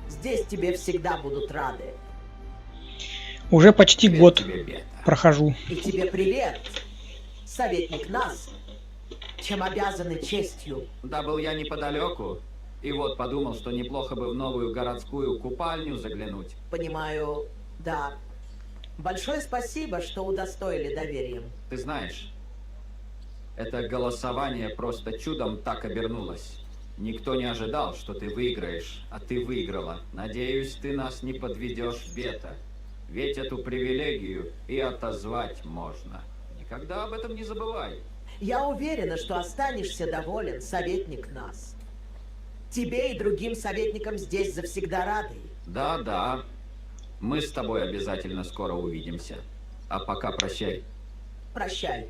Здесь тебе всегда будут рады. Уже почти год прохожу. И тебе привет, советник нас, чем обязаны честью. Да был я неподалеку, и вот подумал, что неплохо бы в новую городскую купальню заглянуть. Понимаю, да. Большое спасибо, что удостоили доверием. Ты знаешь, это голосование просто чудом так обернулось. Никто не ожидал, что ты выиграешь, а ты выиграла. Надеюсь, ты нас не подведешь, Бета. Ведь эту привилегию и отозвать можно. Никогда об этом не забывай. Я уверена, что останешься доволен, советник нас. Тебе и другим советникам здесь завсегда рады. Да. Мы с тобой обязательно скоро увидимся. А пока прощай. Прощай.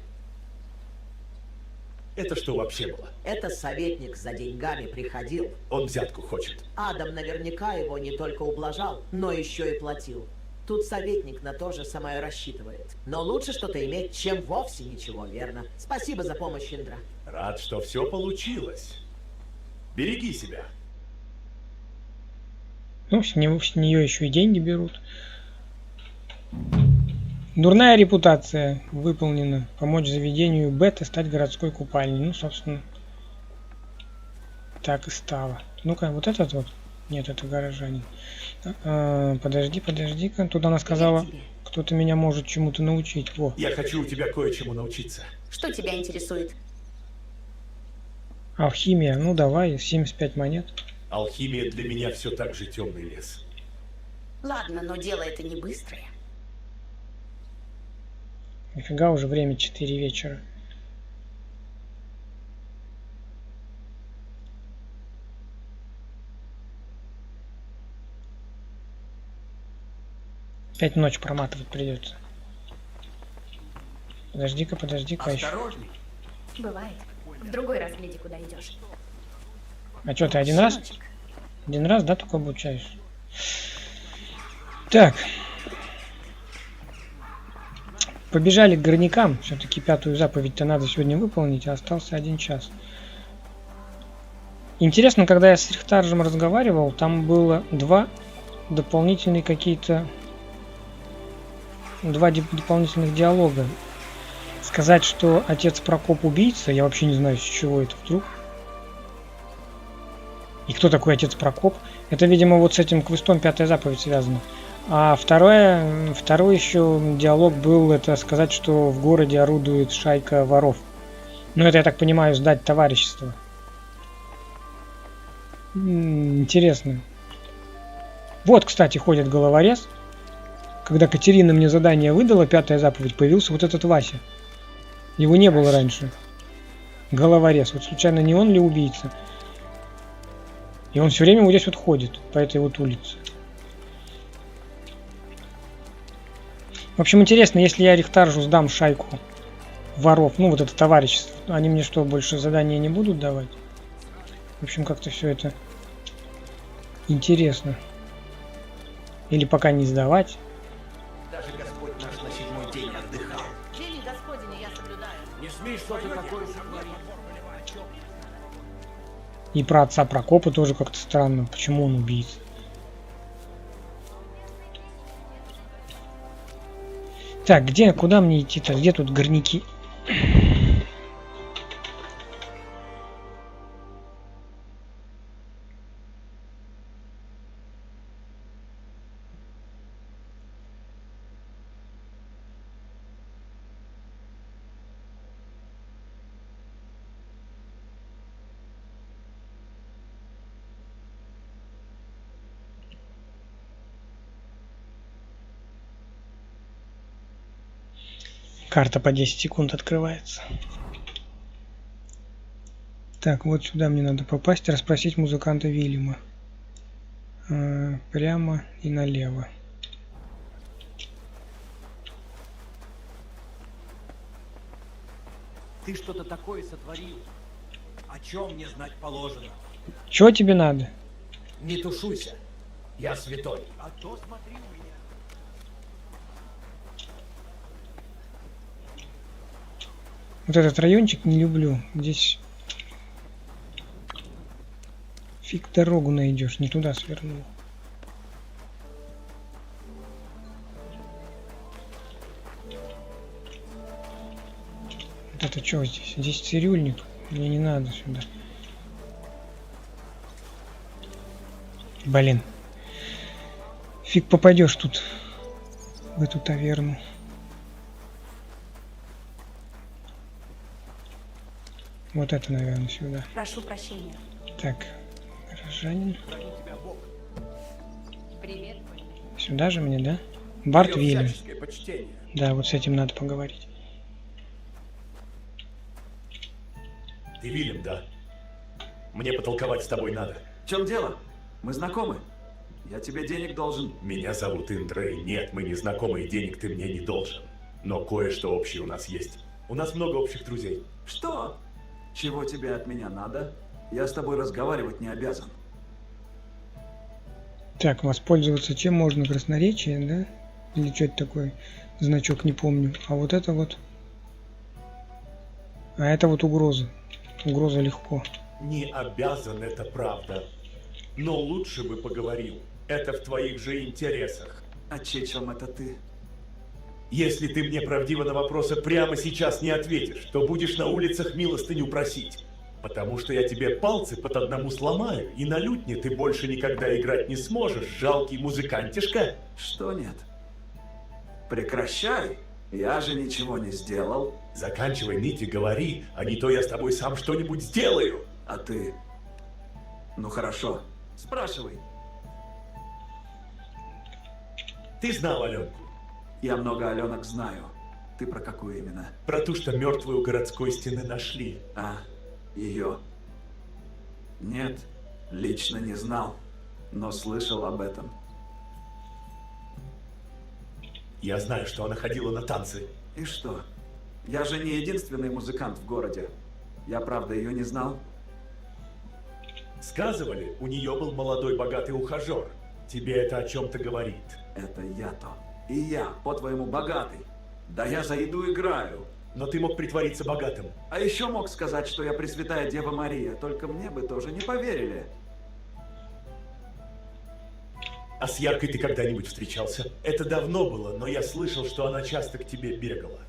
Это что вообще было? Это советник за деньгами приходил. Он взятку хочет. Адам наверняка его не только ублажал, но еще и платил. Тут советник на то же самое рассчитывает. Но лучше что-то иметь, чем вовсе ничего, верно? Спасибо за помощь, Индра. Рад, что все получилось. Береги себя. Ну, с нее еще и деньги берут. Дурная репутация выполнена. Помочь заведению Бета стать городской купальней. Ну, собственно, так и стало. Ну-ка, вот этот вот. Нет, это горожанин. Подожди-ка. Тут она сказала, кто-то меня может чему-то научить. Во. Я хочу у тебя кое-чему научиться. Что тебя интересует? Алхимия. Ну, давай, 75 монет. Алхимия для меня все так же темный лес. Ладно, но дело это не быстрое. Нифига, уже время 4 вечера. Опять ночь проматывать придется. Подожди-ка еще. Осторожней. Бывает. В другой раз гляди, куда идешь. А что, ты один раз? Один раз, да, только обучаешь? Так. Побежали к горнякам. Все-таки 5-ю заповедь-то надо сегодня выполнить, а остался 1 час. Интересно, когда я с Рихтаржем разговаривал, там было 2 дополнительных диалога. Сказать, что отец Прокоп убийца, я вообще не знаю, с чего это вдруг. И кто такой отец Прокоп? Это, видимо, вот с этим квестом 5-я заповедь связана. А второй еще диалог был, это сказать, что в городе орудует шайка воров. Ну, это, я так понимаю, сдать товарищество. Интересно. Вот, кстати, ходит головорез. Когда Катерина мне задание выдала, 5-я заповедь, появился вот этот Вася. Его не было раньше. Головорез. Вот случайно не он ли убийца? И он все время вот здесь вот ходит по этой вот улице. В общем, интересно, если я Рихтаржу сдам шайку воров, ну вот это товарищество, они мне что, больше задания не будут давать? В общем, как-то все это интересно. Или пока не сдавать. Даже Господь наш на 7-й день отдыхал. День Господень я соблюдаю. Не смей что-то такое сотворить. И про отца Прокопа тоже как-то странно. Почему он убийца? Так, куда мне идти-то? Где тут горняки? Карта по 10 секунд открывается. Так, вот сюда мне надо попасть, расспросить музыканта Вильяма. Прямо и налево. Ты что-то такое сотворил, о чем мне знать положено. Чего тебе надо? Не тушуйся, я святой. А то смотри у меня. Вот этот райончик не люблю. Здесь фиг дорогу найдешь, не туда свернул. Вот это что здесь? Здесь цирюльник. Мне не надо сюда. Блин. Фиг попадешь тут в эту таверну. Вот это, наверное, сюда. Прошу прощения. Так, горожанин. Привет. Сюда же мне, да? Барт Её Вильям. всяческое почтение. Да, вот с этим надо поговорить. Ты Вильям, да? Мне потолковать с тобой надо. В чем дело? Мы знакомы. Я тебе денег должен. Меня зовут Индрей. Нет, мы не знакомы, и денег ты мне не должен. Но кое-что общее у нас есть. У нас много общих друзей. Что? Чего тебе от меня надо? Я с тобой разговаривать не обязан. Так, воспользоваться чем можно? Красноречие, да? Или что это такое? Значок не помню. А вот это вот... А это вот угроза. Угроза легко. Не обязан, это правда. Но лучше бы поговорил. Это в твоих же интересах. А чем это ты? Если ты мне правдиво на вопросы прямо сейчас не ответишь, то будешь на улицах милостыню просить. Потому что я тебе пальцы под одному сломаю, и на лютне ты больше никогда играть не сможешь, жалкий музыкантишка. Что нет? Прекращай. Я же ничего не сделал. Заканчивай ныть и говори, а не то я с тобой сам что-нибудь сделаю. А ты? Ну хорошо. Спрашивай. Ты знал Аленку? Я много Аленок знаю. Ты про какую именно? Про ту, что мертвую у городской стены нашли. А, ее. Нет, лично не знал, но слышал об этом. Я знаю, что она ходила на танцы. И что? Я же не единственный музыкант в городе. Я, правда, ее не знал. Сказывали, у нее был молодой богатый ухажер. Тебе это о чем-то говорит? Это я-то. И я, по-твоему, богатый. Да я за еду играю. Но ты мог притвориться богатым. А еще мог сказать, что я Пресвятая Дева Мария. Только мне бы тоже не поверили. А с Яркой ты когда-нибудь встречался? Это давно было, но я слышал, что она часто к тебе бегала.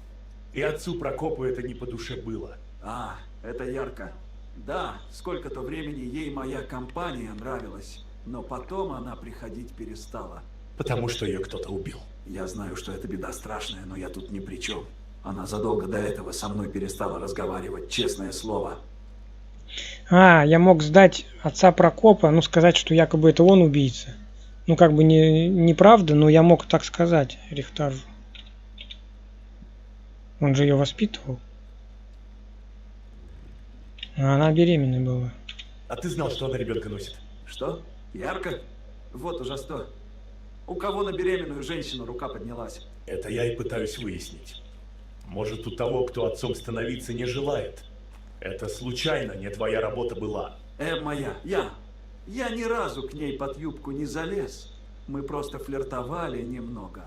И отцу Прокопу это не по душе было. А, это Ярко. Да, сколько-то времени ей моя компания нравилась. Но потом она приходить перестала. Потому что ее кто-то убил. Я знаю, что это беда страшная, но я тут ни при чем. Она задолго до этого со мной перестала разговаривать, честное слово. А, я мог сдать отца Прокопа, ну сказать, что якобы это он убийца. Ну как бы неправда, но я мог так сказать Рихтаржу. Он же ее воспитывал. Она беременна была. А ты знал, что она ребенка носит? Что? Ярко? Вот уже 100. У кого на беременную женщину рука поднялась? Это я и пытаюсь выяснить. Может, у того, кто отцом становиться не желает. Это случайно не твоя работа была. Моя, я ни разу к ней под юбку не залез. Мы просто флиртовали немного.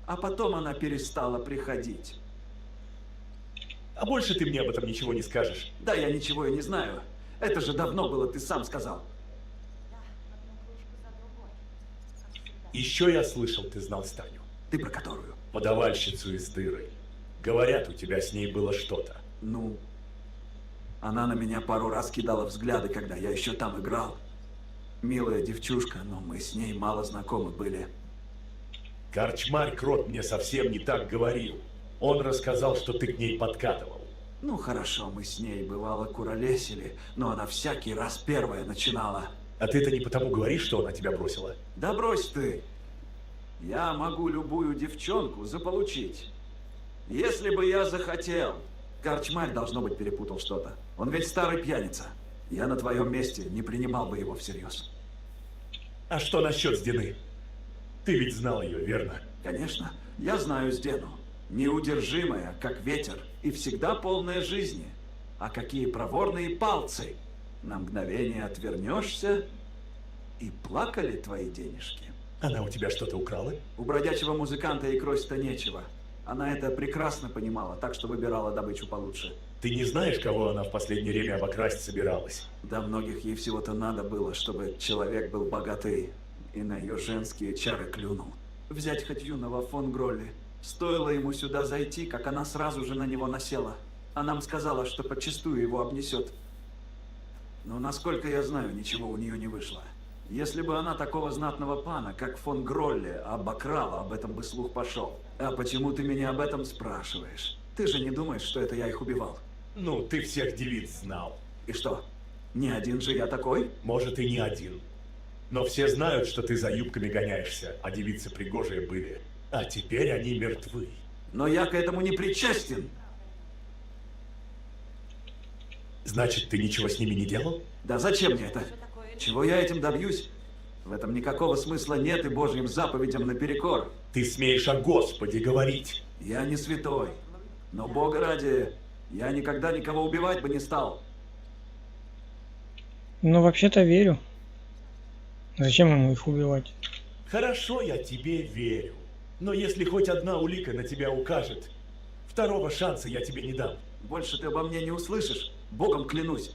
А потом она перестала приходить. А больше ты мне об этом ничего не скажешь. Да, я ничего и не знаю. Это же давно было, ты сам сказал. Еще я слышал, ты знал Станю. Ты про которую? Подавальщицу из дыры. Говорят, у тебя с ней было что-то. Ну, она на меня пару раз кидала взгляды, когда я еще там играл. Милая девчушка, но мы с ней мало знакомы были. Корчмарь Крот мне совсем не так говорил. Он рассказал, что ты к ней подкатывал. Ну хорошо, мы с ней бывало куролесили, но она всякий раз первая начинала. А ты это не потому говоришь, что она тебя бросила? Да брось ты. Я могу любую девчонку заполучить. Если бы я захотел. Корчмарь, должно быть, перепутал что-то. Он ведь старый пьяница. Я на твоем месте не принимал бы его всерьез. А что насчет Сдены? Ты ведь знал ее, верно? Конечно, я знаю Сдену. Неудержимая, как ветер, и всегда полная жизни. А какие проворные палцы! На мгновение отвернешься, и плакали твои денежки. Она у тебя что-то украла? У бродячего музыканта и крось-то нечего. Она это прекрасно понимала, так что выбирала добычу получше. Ты не знаешь, кого она в последнее время обокрасть собиралась? Да многих ей всего-то надо было, чтобы человек был богатый и на ее женские чары клюнул. Взять хоть юного фон Гролли. Стоило ему сюда зайти, как она сразу же на него насела. А нам сказала, что подчистую его обнесет. Но, насколько я знаю, ничего у нее не вышло. Если бы она такого знатного пана, как фон Гролли, обокрала, об этом бы слух пошел. А почему ты меня об этом спрашиваешь? Ты же не думаешь, что это я их убивал? Ну, ты всех девиц знал. И что, не один же я такой? Может, и не один. Но все знают, что ты за юбками гоняешься, а девицы пригожие были. А теперь они мертвы. Но я к этому не причастен. Значит, ты ничего с ними не делал? Да зачем мне это? Чего я этим добьюсь? В этом никакого смысла нет и Божьим заповедям наперекор. Ты смеешь о Господе говорить. Я не святой. Но Бога ради, я никогда никого убивать бы не стал. Ну, вообще-то верю. Зачем ему их убивать? Хорошо, я тебе верю. Но если хоть одна улика на тебя укажет, второго шанса я тебе не дам. Больше ты обо мне не услышишь. Богом клянусь.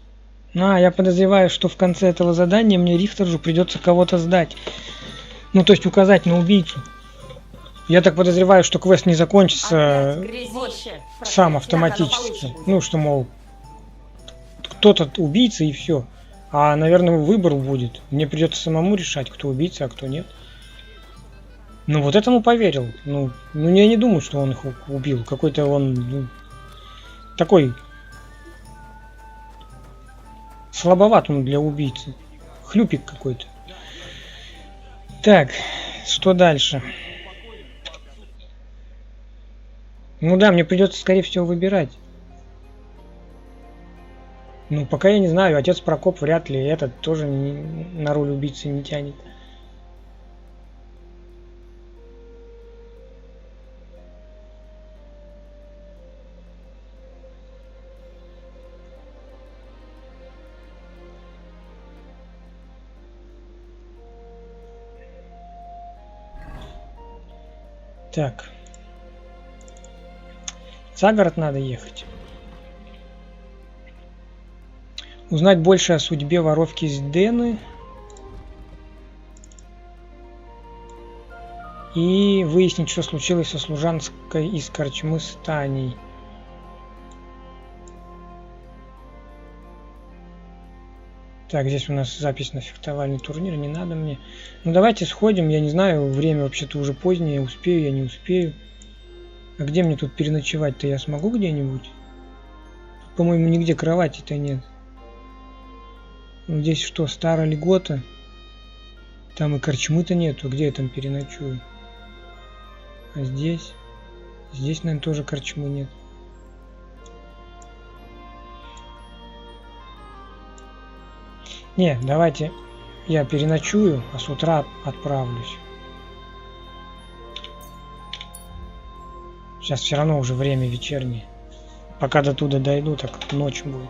Я подозреваю, что в конце этого задания мне Рихтеру придется кого-то сдать. Ну, то есть указать на убийцу. Я так подозреваю, что квест не закончится сам автоматически. Ну, что, мол, кто-то убийца и все. А, наверное, выбор будет. Мне придется самому решать, кто убийца, а кто нет. Ну, вот этому поверил. Ну, я не думаю, что он их убил. Какой-то он такой слабоват он для убийцы. Хлюпик какой-то. Так, что дальше? Ну да, мне придется, скорее всего, выбирать. Ну, пока я не знаю, отец Прокоп вряд ли, этот тоже на роль убийцы не тянет. Так. За город надо ехать. Узнать больше о судьбе воровки Сдены. И выяснить, что случилось со служанской из корчмы с Таней. Так, здесь у нас запись на фехтовальный турнир, не надо мне. Ну давайте сходим, я не знаю, время вообще-то уже позднее, успею я, не успею. А где мне тут переночевать-то, я смогу где-нибудь? По-моему, нигде кровати-то нет. Здесь что, старая льгота? Там и корчмы-то нету, где я там переночую? А здесь? Здесь, наверное, тоже корчмы нет. Не, давайте я переночую, а с утра отправлюсь. Сейчас все равно уже время вечернее. Пока до туда дойду, так ночь будет.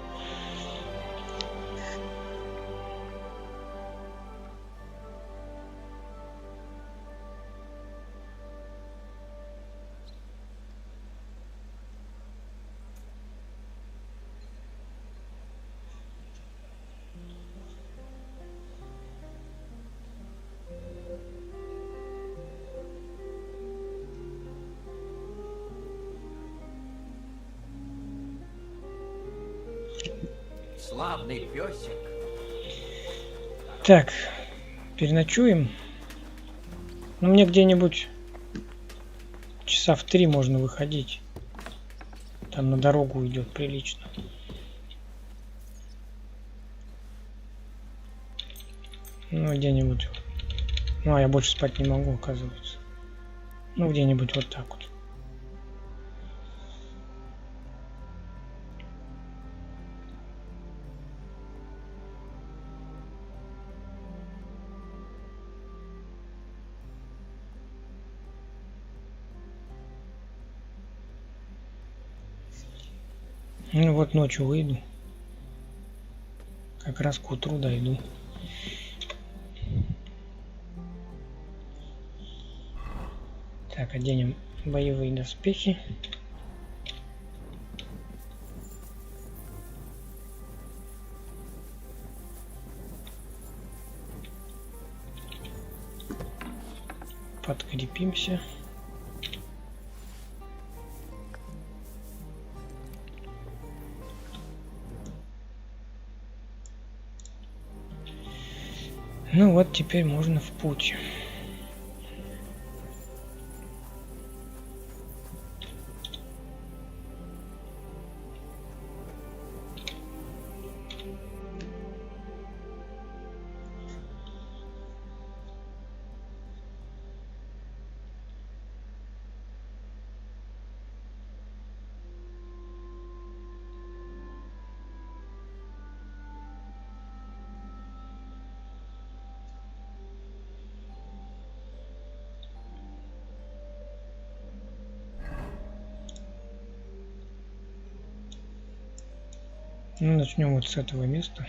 Славный песик. Так, переночуем. Ну, мне где-нибудь часа в 3 можно выходить. Там на дорогу идет прилично. Ну, где-нибудь. Ну, а я больше спать не могу, оказывается. Ну, где-нибудь вот так вот. Ну вот ночью выйду. Как раз к утру дойду. Так, оденем боевые доспехи. Подкрепимся. Ну вот, теперь можно в путь. Ну, начнем вот с этого места.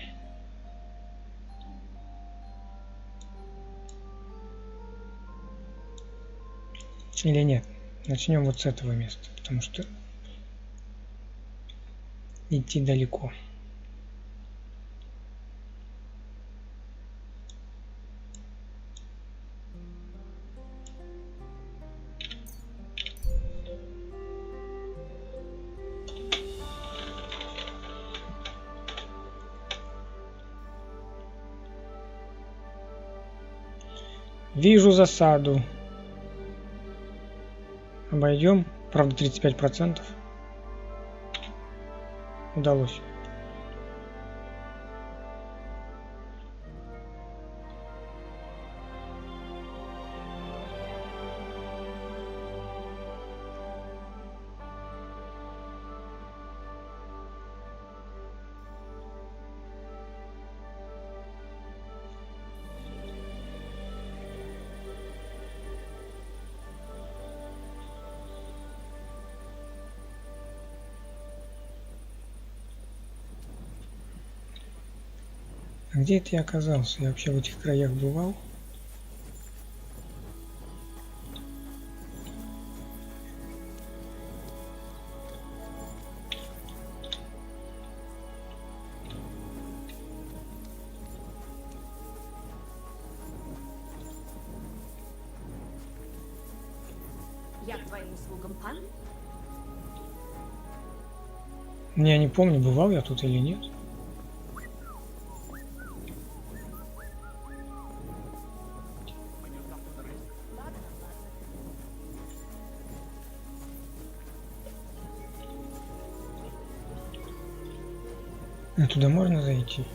Или нет? Начнем вот с этого места, потому что идти далеко. Вижу засаду. Обойдем. Правда, 35%. Удалось. Где это я оказался? Я вообще в этих краях бывал? Я к твоим услугам, пан? Я не помню, бывал я тут или нет. А туда можно зайти?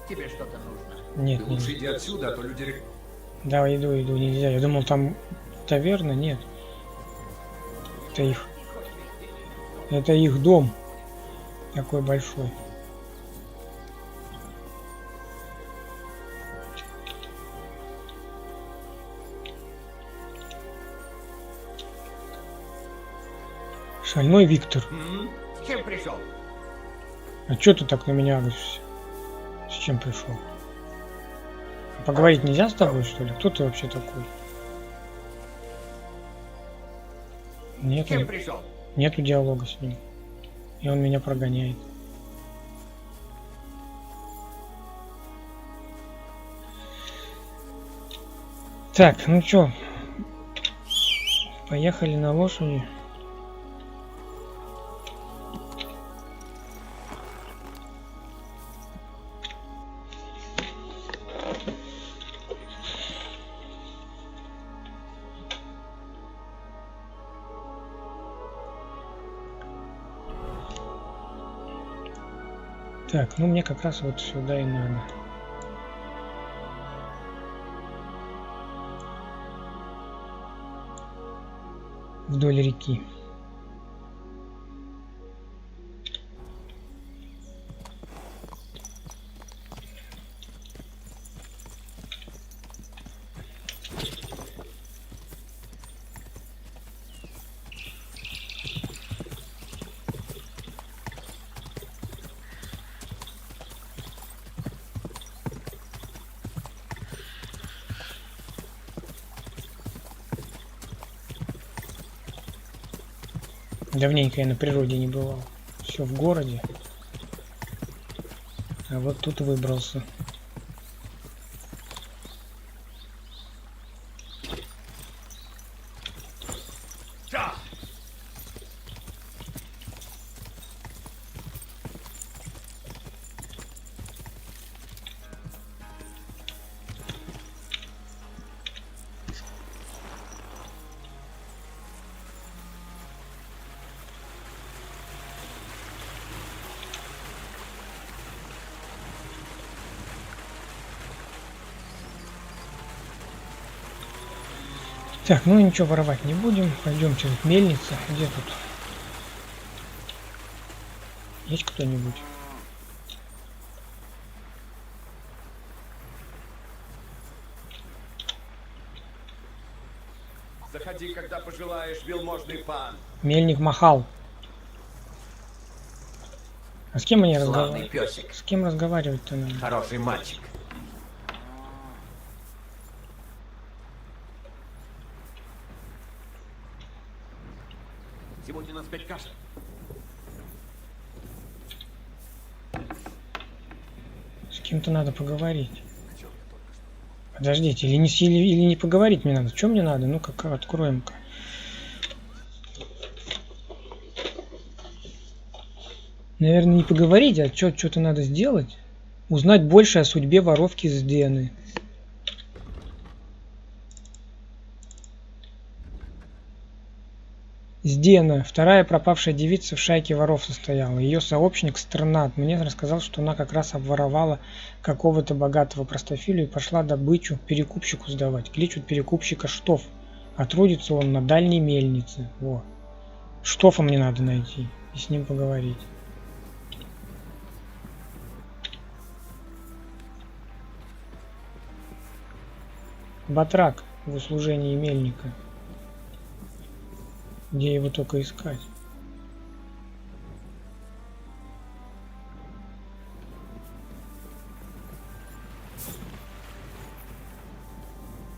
Тебе что-то нужно? Нет, Ты лучше иди отсюда, а то люди... Да, иду, нельзя. Я думал, там таверна, нет. Это их дом. Какой большой. Шальной Виктор. С чем пришел? А чё ты так на меня агришься? С чем пришел? Поговорить нельзя с тобой, что ли? Кто ты вообще такой? Нет, С чем пришел? нету диалога с ним. И он меня прогоняет. Так, ну чё? Поехали на лошади. Так, ну мне как раз вот сюда и надо. Вдоль реки. Давненько я на природе не бывал. Все в городе. А вот тут выбрался. Так, ну ничего воровать не будем. Пойдемте к мельнице. Где тут? Есть кто-нибудь? Заходи, когда пожелаешь, вельможный пан. Мельник махал. А с кем они Славный разговаривают? песик. С кем разговаривать-то надо? Хороший мальчик. Сегодня у нас 5 каш. С кем-то надо поговорить. Подождите, или не поговорить мне надо? Что мне надо? Ну-ка, откроем-ка. Наверное, не поговорить, а что-то надо сделать. Узнать больше о судьбе воровки Здены. Здена, вторая пропавшая девица в шайке воров состояла. Ее сообщник Стернат мне рассказал, что она как раз обворовала какого-то богатого простофилю и пошла добычу перекупщику сдавать. Кличут перекупщика Штоф, а трудится он на дальней мельнице. Во. Штофа мне надо найти и с ним поговорить. Батрак в услужении мельника. Где его только искать?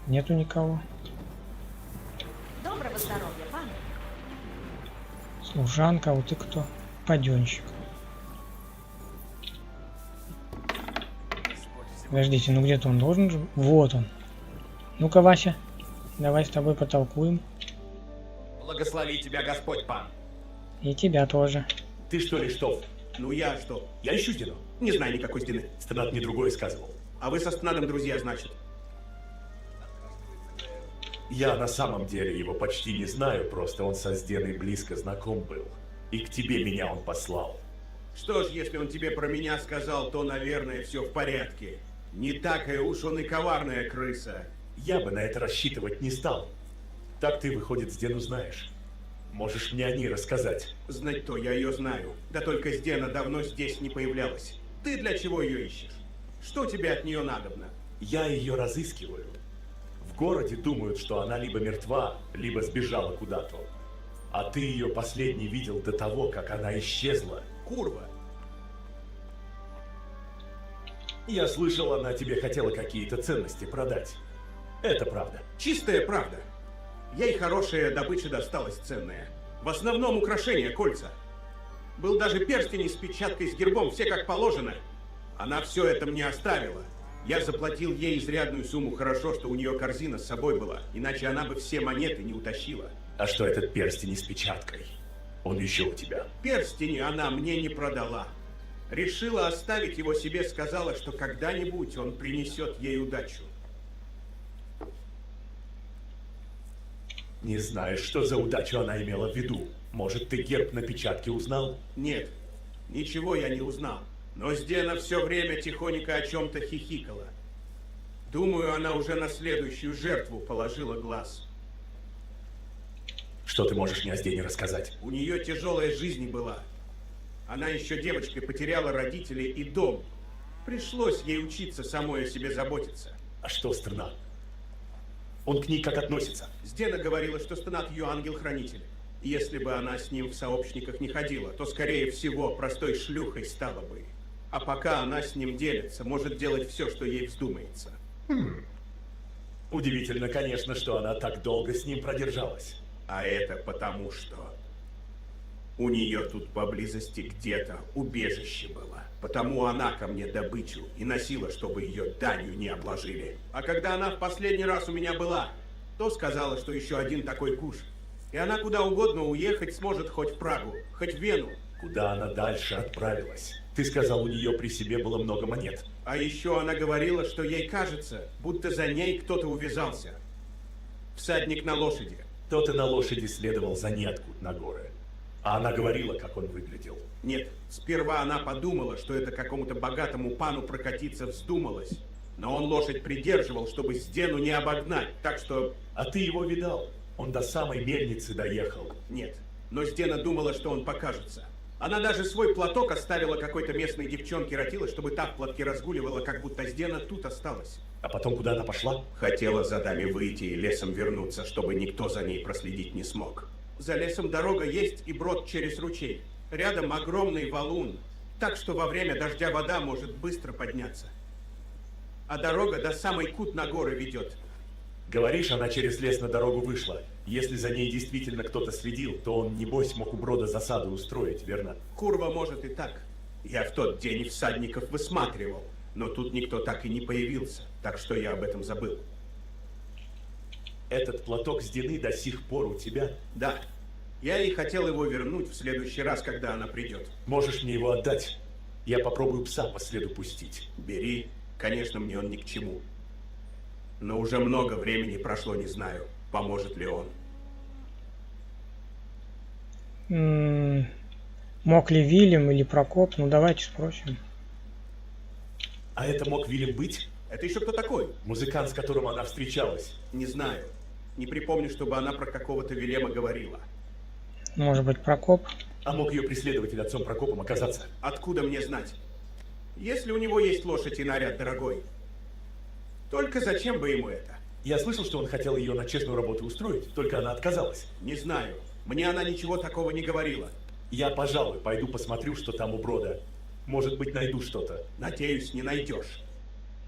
Нету никого. Доброго здоровья, пан. Служанка, а вот и кто? Паденщик. Подождите, ну где-то он должен же? Вот он. Ну-ка, Вася, давай с тобой потолкуем. Благослови тебя Господь, пан. И тебя тоже. Ты что ли, Штоф? Ну я что? Я ищу Здену. Не знаю никакой стены. Стенат мне другое сказывал. А вы со Стенадом друзья, значит? Я на самом деле его почти не знаю, просто он со Зденой близко знаком был. И к тебе меня он послал. Что ж, если он тебе про меня сказал, то, наверное, все в порядке. Не такая уж он и коварная крыса. Я бы на это рассчитывать не стал. Так ты, выходит, Здену знаешь. Можешь мне о ней рассказать? Знать-то я ее знаю. Да только Здена давно здесь не появлялась. Ты для чего ее ищешь? Что тебе от нее надобно? Я ее разыскиваю. В городе думают, что она либо мертва, либо сбежала куда-то. А ты ее последний видел до того, как она исчезла. Курва! Я слышал, она тебе хотела какие-то ценности продать. Это правда. Чистая правда. Ей хорошая добыча досталась ценная. В основном украшения, кольца. Был даже перстень с печаткой с гербом, все как положено. Она все это мне оставила. Я заплатил ей изрядную сумму, хорошо, что у нее корзина с собой была, иначе она бы все монеты не утащила. А что этот перстень с печаткой? Он еще у тебя. Перстень она мне не продала. Решила оставить его себе, сказала, что когда-нибудь он принесет ей удачу. Не знаешь, что за удачу она имела в виду? Может, ты герб на печатке узнал? Нет, ничего я не узнал. Но Здена все время тихонько о чем-то хихикала. Думаю, она уже на следующую жертву положила глаз. Что ты можешь мне о Здене рассказать? У нее тяжелая жизнь была. Она еще девочкой потеряла родителей и дом. Пришлось ей учиться самой о себе заботиться. А что Стернат? Он к ней как относится? Здена говорила, что Стенат ее ангел-хранитель. И если бы она с ним в сообщниках не ходила, то, скорее всего, простой шлюхой стала бы. А пока она с ним делится, может делать все, что ей вздумается. Удивительно, конечно, что она так долго с ним продержалась. А это потому, что у нее тут поблизости где-то убежище было. Потому она ко мне добычу и носила, чтобы ее данью не обложили. А когда она в последний раз у меня была, то сказала, что еще один такой куш. И она куда угодно уехать сможет, хоть в Прагу, хоть в Вену. Куда она дальше отправилась? Ты сказал, у нее при себе было много монет. А еще она говорила, что ей кажется, будто за ней кто-то увязался. Всадник на лошади. Тот и на лошади следовал за ней откуда на горы. А она говорила, как он выглядел. Нет, сперва она подумала, что это какому-то богатому пану прокатиться вздумалось. Но он лошадь придерживал, чтобы Здену не обогнать, так что... А ты его видал? Он до самой мельницы доехал. Нет, но Здена думала, что он покажется. Она даже свой платок оставила какой-то местной девчонке Ратилы, чтобы та в платке разгуливала, как будто Здена тут осталась. А потом куда она пошла? Хотела за даме выйти и лесом вернуться, чтобы никто за ней проследить не смог. За лесом дорога есть и брод через ручей. Рядом огромный валун, так что во время дождя вода может быстро подняться. А дорога до самой Кут на горы ведет. Говоришь, она через лес на дорогу вышла. Если за ней действительно кто-то следил, то он, небось, мог у брода засаду устроить, верно? Курва, может и так. Я в тот день всадников высматривал, но тут никто так и не появился, так что я об этом забыл. Этот платок с Дены до сих пор у тебя? Да. Я и хотел его вернуть в следующий раз, когда она придет. Можешь мне его отдать? Я попробую пса по следу пустить. Бери. Конечно, мне он ни к чему. Но уже много времени прошло, не знаю, поможет ли он. Мог ли Вильям или Прокоп? Ну давайте спросим. А это мог Вильям быть? Это еще кто такой? Музыкант, с которым она встречалась. Не знаю. Не припомню, чтобы она про какого-то Вильяма говорила. Может быть, Прокоп? А мог ее преследователь отцом Прокопом оказаться? Откуда мне знать? Если у него есть лошадь и наряд дорогой. Только зачем бы ему это? Я слышал, что он хотел ее на честную работу устроить, только она отказалась. Не знаю. Мне она ничего такого не говорила. Я, пожалуй, пойду посмотрю, что там у брода. Может быть, найду что-то. Надеюсь, не найдешь.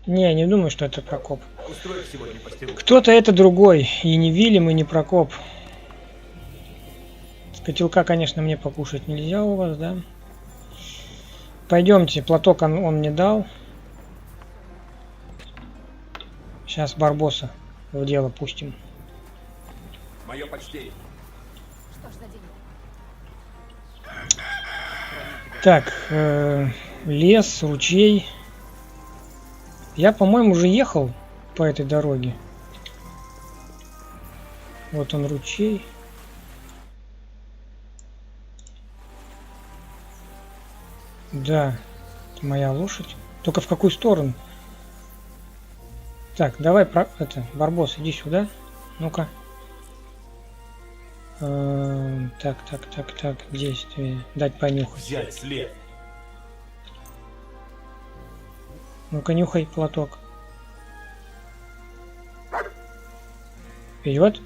Не думаю, что это Прокоп. Устроишь сегодня постелу. Кто-то это другой. И не Вильям, и не Прокоп. С котелка, конечно, мне покушать нельзя у вас, да? Пойдемте, платок он мне дал. Сейчас Барбоса в дело пустим. Мое почтение. Что ж за день? Так, лес, ручей. Я, по-моему, уже ехал по этой дороге. Вот он, ручей. Да, это моя лошадь. Только в какую сторону? Так, давай, Барбос, иди сюда. Ну-ка. Так. Действие. Дать понюхать. Взять след. Ну-ка, нюхай платок. Вперед.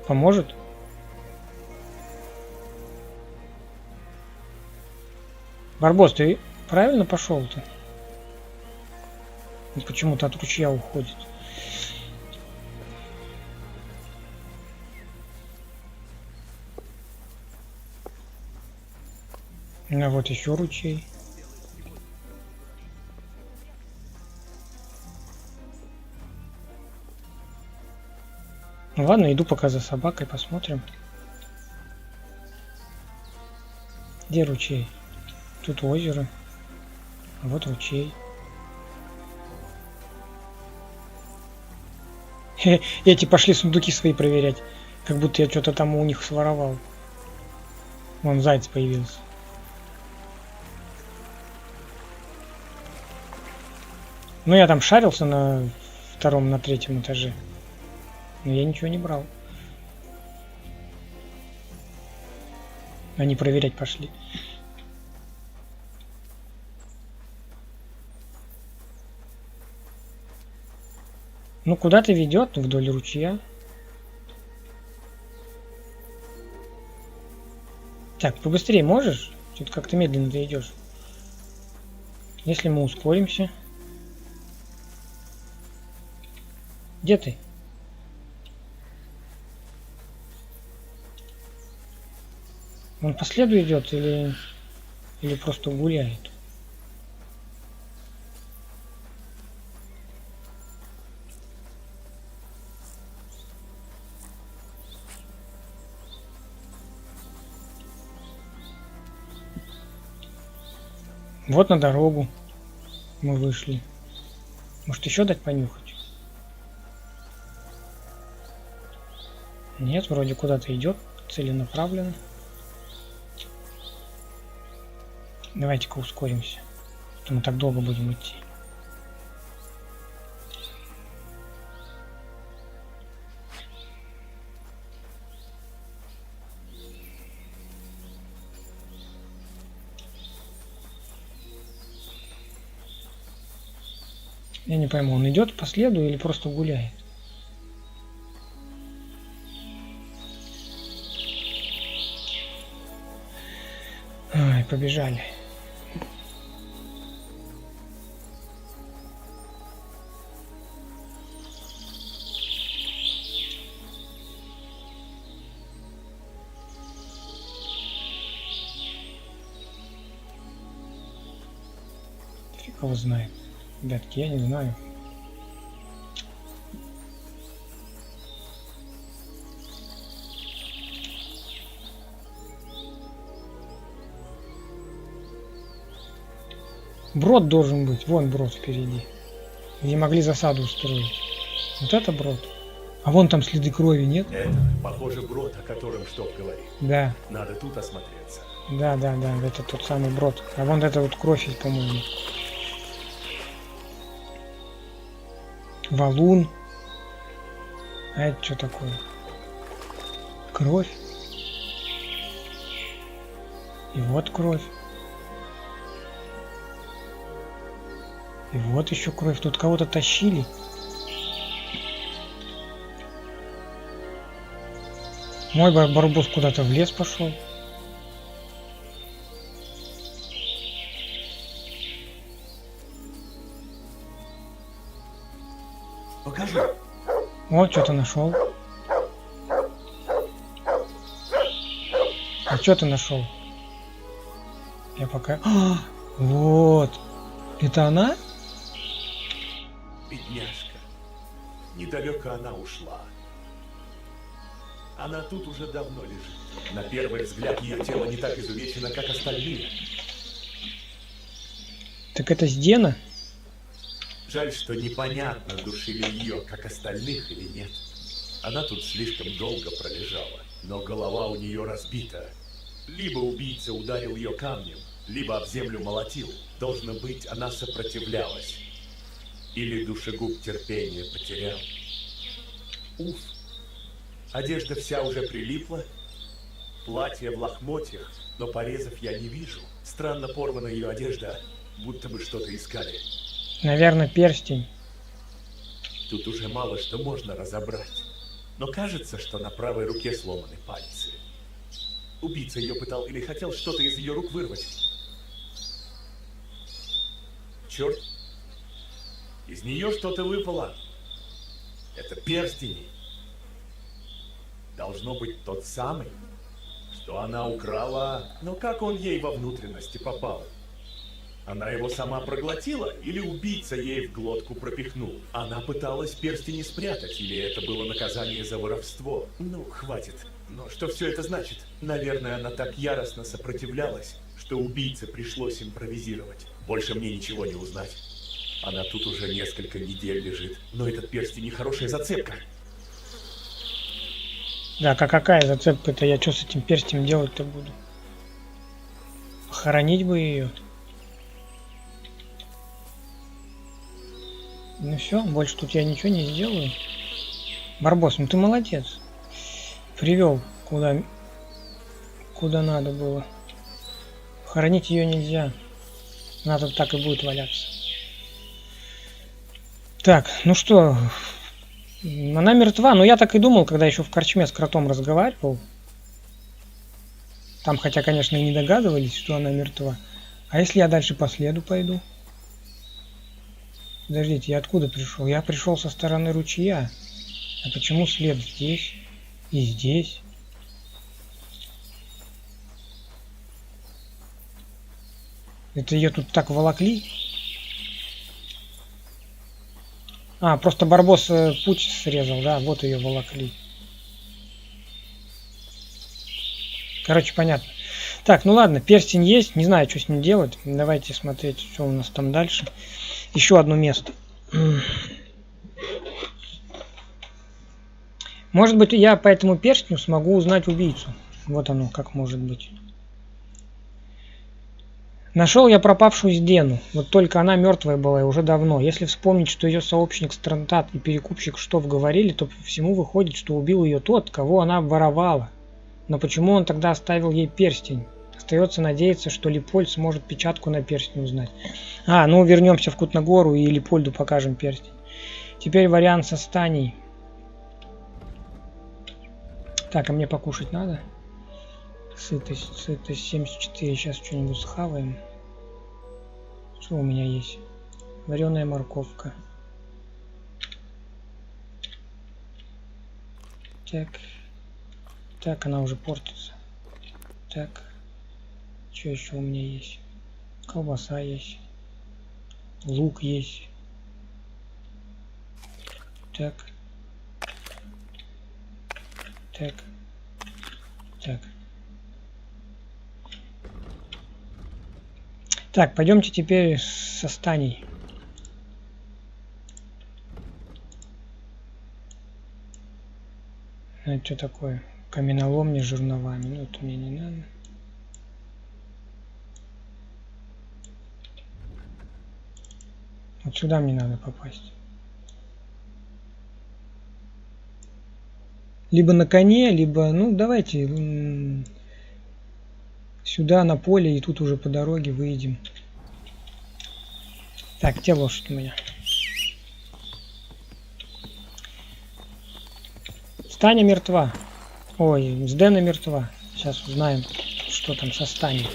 Поможет? Барбос, ты правильно пошел-то? Почему-то от ручья уходит. А вот еще ручей. Ну ладно, иду пока за собакой, посмотрим. Где ручей? Тут озеро. А вот ручей. Эти пошли сундуки свои проверять. Как будто я что-то там у них своровал. Вон заяц появился. Ну я там шарился на втором, на третьем этаже. Но я ничего не брал. Они проверять пошли. Ну куда-то ведет вдоль ручья. Так, побыстрее можешь? Тут как-то медленно ты идешь. Если мы ускоримся. Где ты? Он по следу идет или просто гуляет? Вот на дорогу мы вышли. Может еще дать понюхать? Нет, вроде куда-то идет целенаправленно. Давайте-ка ускоримся. А то мы так долго будем идти. Я не пойму, он идет по следу или просто гуляет? Ай, побежали. Фиг его знает. Ребятки, я не знаю. Брод должен быть. Вон брод впереди. Где могли засаду устроить. Вот это брод. А вон там следы крови, нет? Это, похоже, брод, о котором Штоп говорит. Да. Надо тут осмотреться. Да, это тот самый брод. А вон это вот кровь, по-моему. Валун. А это что такое? Кровь. И вот кровь. И вот еще кровь. Тут кого-то тащили. Мой барбос куда-то в лес пошел. Покажи. Вот, что-то нашел. А что ты нашел? Я пока... А, вот. Это она? Бедняжка. Недалеко она ушла. Она тут уже давно лежит. На первый взгляд ее тело не так изувечено, как остальные. Так это Сдена? Жаль, что непонятно, душили ее, как остальных или нет. Она тут слишком долго пролежала, но голова у нее разбита. Либо убийца ударил ее камнем, либо об землю молотил. Должно быть, она сопротивлялась. Или душегуб терпение потерял. Уф. Одежда вся уже прилипла. Платье в лохмотьях, но порезов я не вижу. Странно порвана ее одежда, будто бы что-то искали. Наверное, перстень. Тут уже мало что можно разобрать. Но кажется, что на правой руке сломаны пальцы. Убийца ее пытал или хотел что-то из ее рук вырвать. Черт! Из нее что-то выпало. Это перстень. Должно быть тот самый, что она украла. Но как он ей во внутренности попал? Она его сама проглотила или убийца ей в глотку пропихнул? Она пыталась перстень спрятать, или это было наказание за воровство? Ну, хватит. Но что все это значит? Наверное, она так яростно сопротивлялась, что убийце пришлось импровизировать. Больше мне ничего не узнать. Она тут уже несколько недель лежит. Но этот перстень нехорошая зацепка. Да, какая зацепка-то? Я что с этим перстнем делать-то буду? Похоронить бы ее. Ну все, больше тут я ничего не сделаю. Барбос, ну ты молодец. Привел куда надо было. Хоронить ее нельзя. Она тут так и будет валяться. Так, ну что, она мертва, но я так и думал, когда еще в корчме с кротом разговаривал. Там, хотя, конечно, и не догадывались, что она мертва. А если я дальше по следу пойду? Подождите, я откуда пришел? Я пришел со стороны ручья. А почему след здесь и здесь? Это ее тут так волокли? А, просто Барбос путь срезал, да, вот ее волокли. Короче, понятно. Так, ну ладно, перстень есть, не знаю, что с ним делать. Давайте смотреть, что у нас там дальше. Еще одно место. Может быть, я по этому перстню смогу узнать убийцу. Вот оно, как может быть. Нашел я пропавшую Сдену. Вот только она мертвая была и уже давно. Если вспомнить, что ее сообщник Странтат и перекупщик Штоф говорили, то по всему выходит, что убил ее тот, кого она воровала. Но почему он тогда оставил ей перстень? Остается надеяться, что Липольд сможет печатку на перстне узнать. А, ну вернемся в Кутнагору и Липольду покажем перстень. Теперь вариант со Станей. Так, а мне покушать надо? Сытость 74. Сейчас что-нибудь схаваем. Что у меня есть? Вареная морковка. Так. Так, она уже портится. Так. Что еще у меня есть? Колбаса есть. Лук есть. Так. Так. Так. Так, пойдемте теперь со Станей. Это что такое? Каменоломня с жерновами. Ну, это мне не надо. Вот сюда мне надо попасть. Либо на коне, либо... Ну, давайте сюда, на поле, и тут уже по дороге выйдем. Так, где лошадь у меня? Станя мертва. Ой, Сдена мертва. Сейчас узнаем, что там со Станей.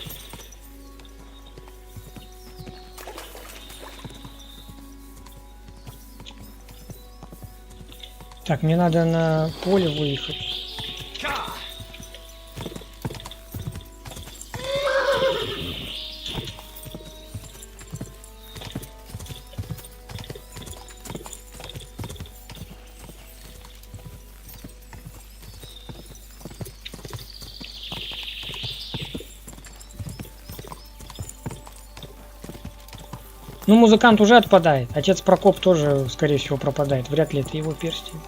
Так, мне надо на поле выехать. Ну, музыкант уже отпадает. Отец Прокоп тоже, скорее всего, пропадает. Вряд ли это его перстень.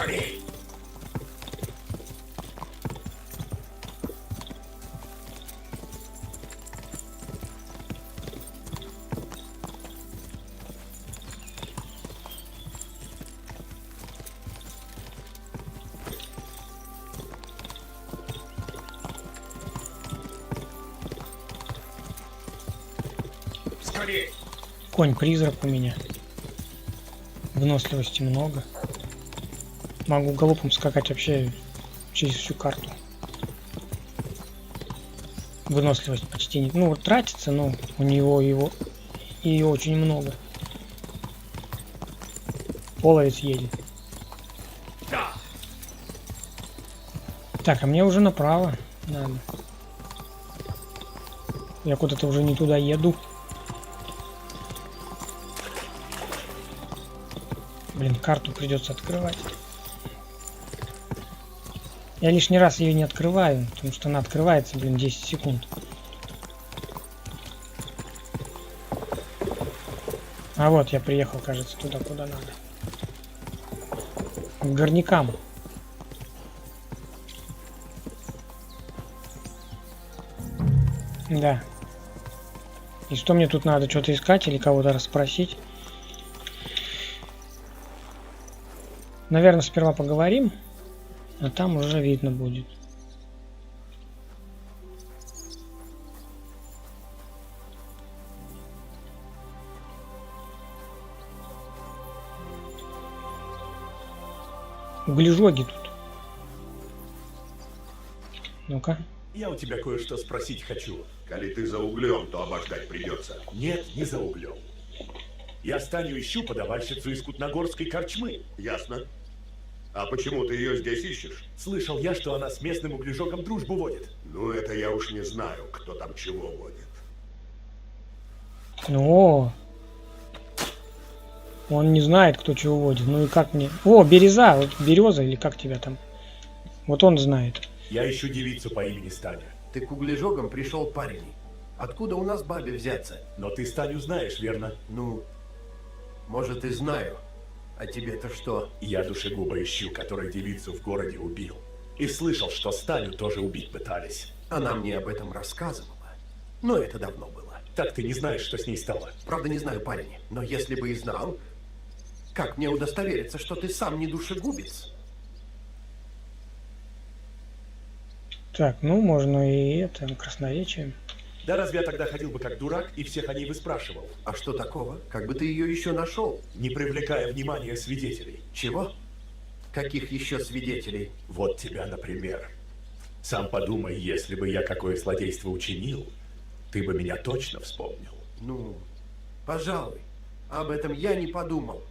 Скорей! Скорей! Конь-призрак у меня. Выносливости много. Могу галопом скакать вообще через всю карту. Выносливость почти не... Ну, тратится, но у него ее очень много. Половец едет. Да. Так, а мне уже направо надо. Я куда-то уже не туда еду. Блин, карту придется открывать. Я лишний раз ее не открываю, потому что она открывается, блин, 10 секунд. А вот я приехал, кажется, туда, куда надо. К горнякам. Да. И что мне тут надо? Что-то искать или кого-то расспросить? Наверное, сперва поговорим, а там уже видно будет. Углежоги тут. Ну-ка. Я у тебя кое-что спросить хочу. Коли ты за углем, то обождать придется. Нет, не за углем. Я Станю ищу подавальщицу из Кутногорской корчмы. Ясно. А почему ты ее здесь ищешь? Слышал я, что она с местным углежогом дружбу водит. Ну, это я уж не знаю, кто там чего водит. О, он не знает, кто чего водит. Ну и как мне... О, береза, вот береза или как тебя там. Вот он знает. Я ищу девицу по имени Станя. Ты к углежогам пришел, парень. Откуда у нас бабе взяться? Но ты Станю знаешь, верно? Ну, может и знаю. А тебе-то что? Я душегуба ищу, который девицу в городе убил. И слышал, что Станю тоже убить пытались. Она мне об этом рассказывала. Но это давно было. Так ты не знаешь, что с ней стало? Правда, не знаю, парень. Но если бы и знал, как мне удостовериться, что ты сам не душегубец? Так, ну можно и это, красноречием. Да разве я тогда ходил бы как дурак и всех о ней выспрашивал? А что такого? Как бы ты ее еще нашел? Не привлекая внимания свидетелей. Чего? Каких еще свидетелей? Вот тебя, например. Сам подумай, если бы я какое злодейство учинил, ты бы меня точно вспомнил. Ну, пожалуй. Об этом я не подумал.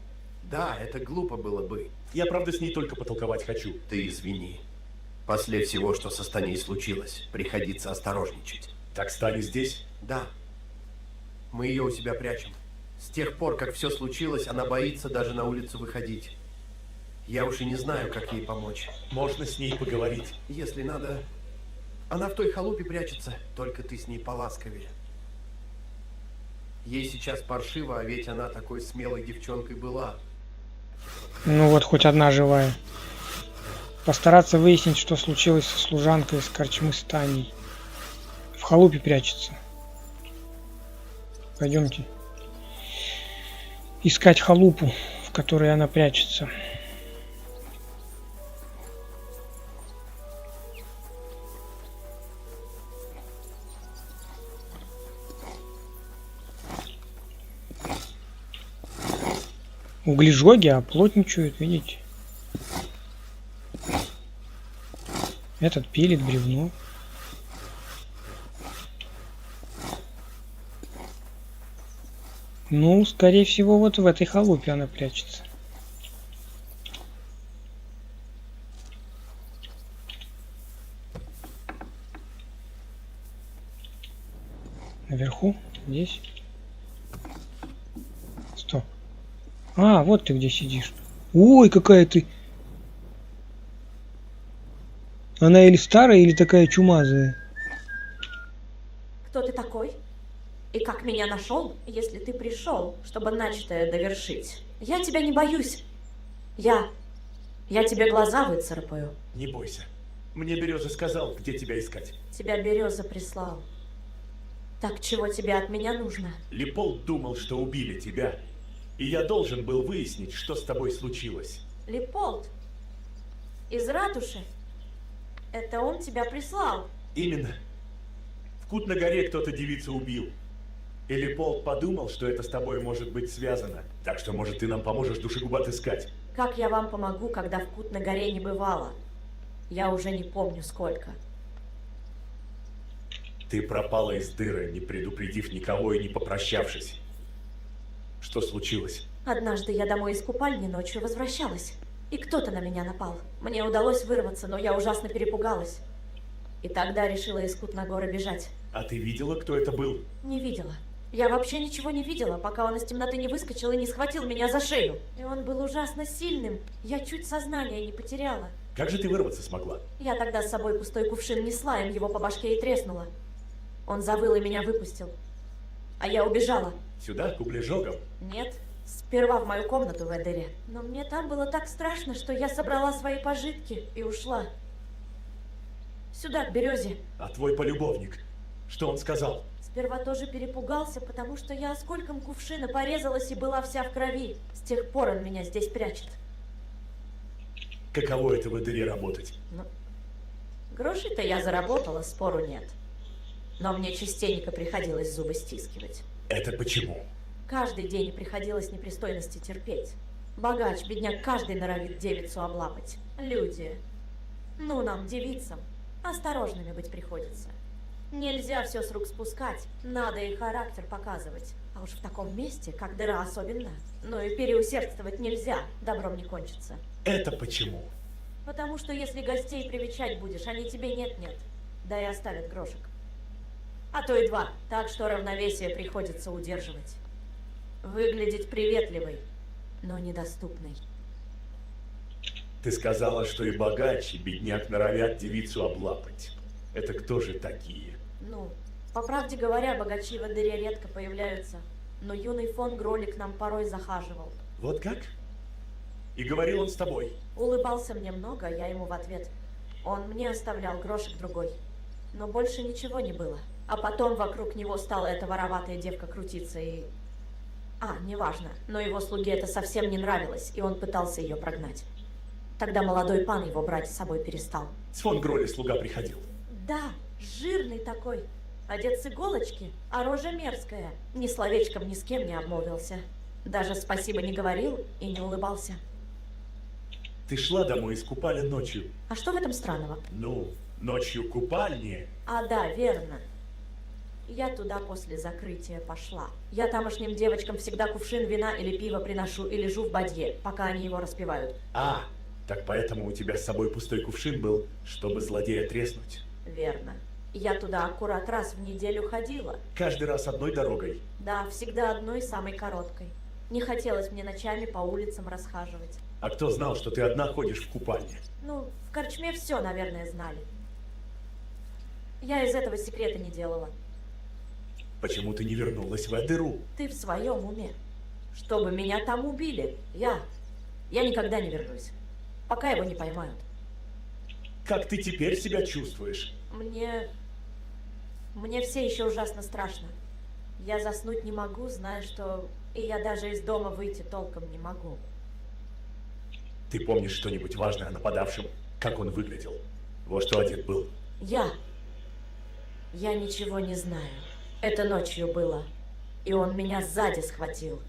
Да, это глупо было бы. Я, правда, с ней только потолковать хочу. Ты извини. После всего, что со Станей случилось, приходится осторожничать. Так Станя здесь? Да. Мы ее у себя прячем. С тех пор, как все случилось, она боится даже на улицу выходить. Я уж и не знаю, как ей помочь. Можно с ней поговорить. Если надо... Она в той халупе прячется, только ты с ней поласковее. Ей сейчас паршиво, а ведь она такой смелой девчонкой была. Ну вот, хоть одна живая. Постараться выяснить, что случилось со служанкой из корчмы Станей. В халупе прячется. Пойдемте искать халупу, в которой она прячется. Углежоги оплотничают, видите? Этот пилит бревно. Ну, скорее всего, вот в этой халупе она прячется. Наверху? Здесь? Стоп. А, вот ты где сидишь. Ой, какая ты... Она или старая, или такая чумазая. Кто ты такой? И как меня нашел, если ты пришел, чтобы начатое довершить? Я тебя не боюсь. Я Я тебе глаза выцарапаю. Не бойся. Мне Береза сказал, где тебя искать. Тебя Береза прислал. Так чего тебе от меня нужно? Леполд думал, что убили тебя. И я должен был выяснить, что с тобой случилось. Леполд? Из ратуши? Это он тебя прислал? Именно. В Кут-на-горе кто-то девицу убил. И Леполд подумал, что это с тобой может быть связано. Так что, может, ты нам поможешь душегуб отыскать. Как я вам помогу, когда в Кут-на-горе не бывало? Я уже не помню сколько. Ты пропала из дыры, не предупредив никого и не попрощавшись. Что случилось? Однажды я домой из купальни ночью возвращалась, и кто-то на меня напал. Мне удалось вырваться, но я ужасно перепугалась. И тогда решила из Кут-на-горы бежать. А ты видела, кто это был? Не видела. Я вообще ничего не видела, пока он из темноты не выскочил и не схватил меня за шею. И он был ужасно сильным. Я чуть сознание не потеряла. Как же ты вырваться смогла? Я тогда с собой пустой кувшин несла, им его по башке и треснула. Он завыл и меня выпустил. А я убежала. Сюда, к углежогам? Нет, сперва в мою комнату в Эдере. Но мне там было так страшно, что я собрала свои пожитки и ушла. Сюда, к Березе. А твой полюбовник? Что он сказал? Сперва тоже перепугался, потому что я осколком кувшина порезалась и была вся в крови. С тех пор он меня здесь прячет. Каково это в Эдере работать? Ну, гроши-то я заработала, спору нет. Но мне частенько приходилось зубы стискивать. Это почему? Каждый день приходилось непристойности терпеть. Богач, бедняк, каждый норовит девицу облапать. Люди. Ну, нам, девицам, осторожными быть приходится. Нельзя все с рук спускать, надо и характер показывать. А уж в таком месте, как дыра особенно. Но и переусердствовать нельзя, добром не кончится. Это почему? Потому что если гостей привечать будешь, они тебе нет-нет, да и оставят грошек. А то и два, так что равновесие приходится удерживать. Выглядеть приветливой, но недоступной. Ты сказала, что и богач, и бедняк норовят девицу облапать. Это кто же такие? Ну, по правде говоря, богачи в Эдере редко появляются, но юный фон Гролли к нам порой захаживал. Вот как? И говорил он с тобой? Улыбался мне много, я ему в ответ. Он мне оставлял грошек другой. Но больше ничего не было. А потом вокруг него стала эта вороватая девка крутиться и... неважно. Но его слуге это совсем не нравилось, и он пытался ее прогнать. Тогда молодой пан его брать с собой перестал. С фон Гролли слуга приходил? Да, жирный такой. Одет с иголочки, а рожа мерзкая. Ни словечком ни с кем не обмолвился. Даже спасибо не говорил и не улыбался. Ты шла домой из купали ночью. А что в этом странного? Ну, ночью купальни. Да, верно. Я туда после закрытия пошла. Я тамошним девочкам всегда кувшин вина или пива приношу и лежу в бадье, пока они его распивают. Так поэтому у тебя с собой пустой кувшин был, чтобы злодея треснуть. Верно. Я туда аккурат раз в неделю ходила. Каждый раз одной дорогой? Да, всегда одной, самой короткой. Не хотелось мне ночами по улицам расхаживать. А кто знал, что ты одна ходишь в купальне? Ну, в корчме все, наверное, знали. Я из этого секрета не делала. Почему ты не вернулась в Эдеру? Ты в своем уме. Чтобы меня там убили. Я никогда не вернусь. Пока его не поймают. Как ты теперь себя чувствуешь? Мне все еще ужасно страшно. Я заснуть не могу, зная, что и я даже из дома выйти толком не могу. Ты помнишь что-нибудь важное о нападавшем? Как он выглядел? Во что одет был? Я ничего не знаю. Это ночью было. И он меня сзади схватил.